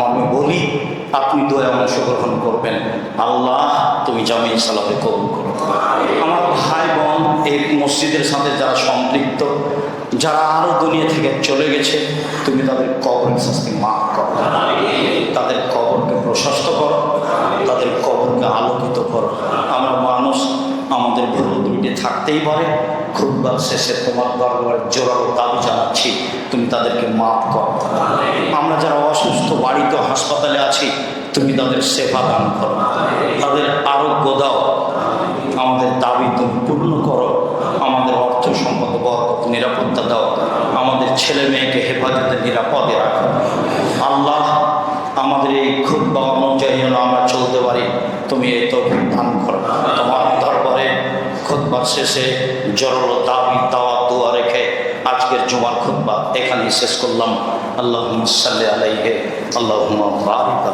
আমি বলি আপনি দোয়ায় অংশগ্রহণ করবেন। আল্লাহ তুমি জামিয়া সালাফে কবুল করো। আমার ভাই বোন এই মসজিদের সাথে যারা সম্পৃক্ত, যারা আরও দুনিয়া থেকে চলে গেছে, তুমি তাদের কবরের শাস্তি মাফ করো, তাদের কবরকে প্রশস্ত করো, তাদের কবরকে আলোকিত করো। আমরা মানুষ, আমাদের ভুল ত্রুটি থাকতেই পারে। খুতবার শেষে তোমার দরবারে জোরালো দাবি জানাচ্ছি, তুমি তাদেরকে মাফ করো। আমরা যারা অসুস্থ, বাড়িতে হাসপাতালে আছি, তুমি তাদের সেবা দান করো, তাদের আরোগ্য দাও। আমাদের দাবি তুমি পূর্ণ করো। আমাদের অর্থ সম্পদ বরকত নিরাপত্তা দাও। আমাদের ছেলে মেয়েকে হেফাজতে নিরাপদে রাখো। আল্লাহ আমাদের এই খুতবা অনুযায়ী যেন আমরা চলতে পারি, তুমি এই তৌফিক দান করো। তোমার দরবারে খুতবার শেষে জোরালো দাবি দাওয়াত দোয়া রেখে আজকের জুমার খুতবা এখানেই শেষ করলাম। আল্লাহুম্মা সাল্লি আলাইহি, আল্লাহুম্মা বারিক।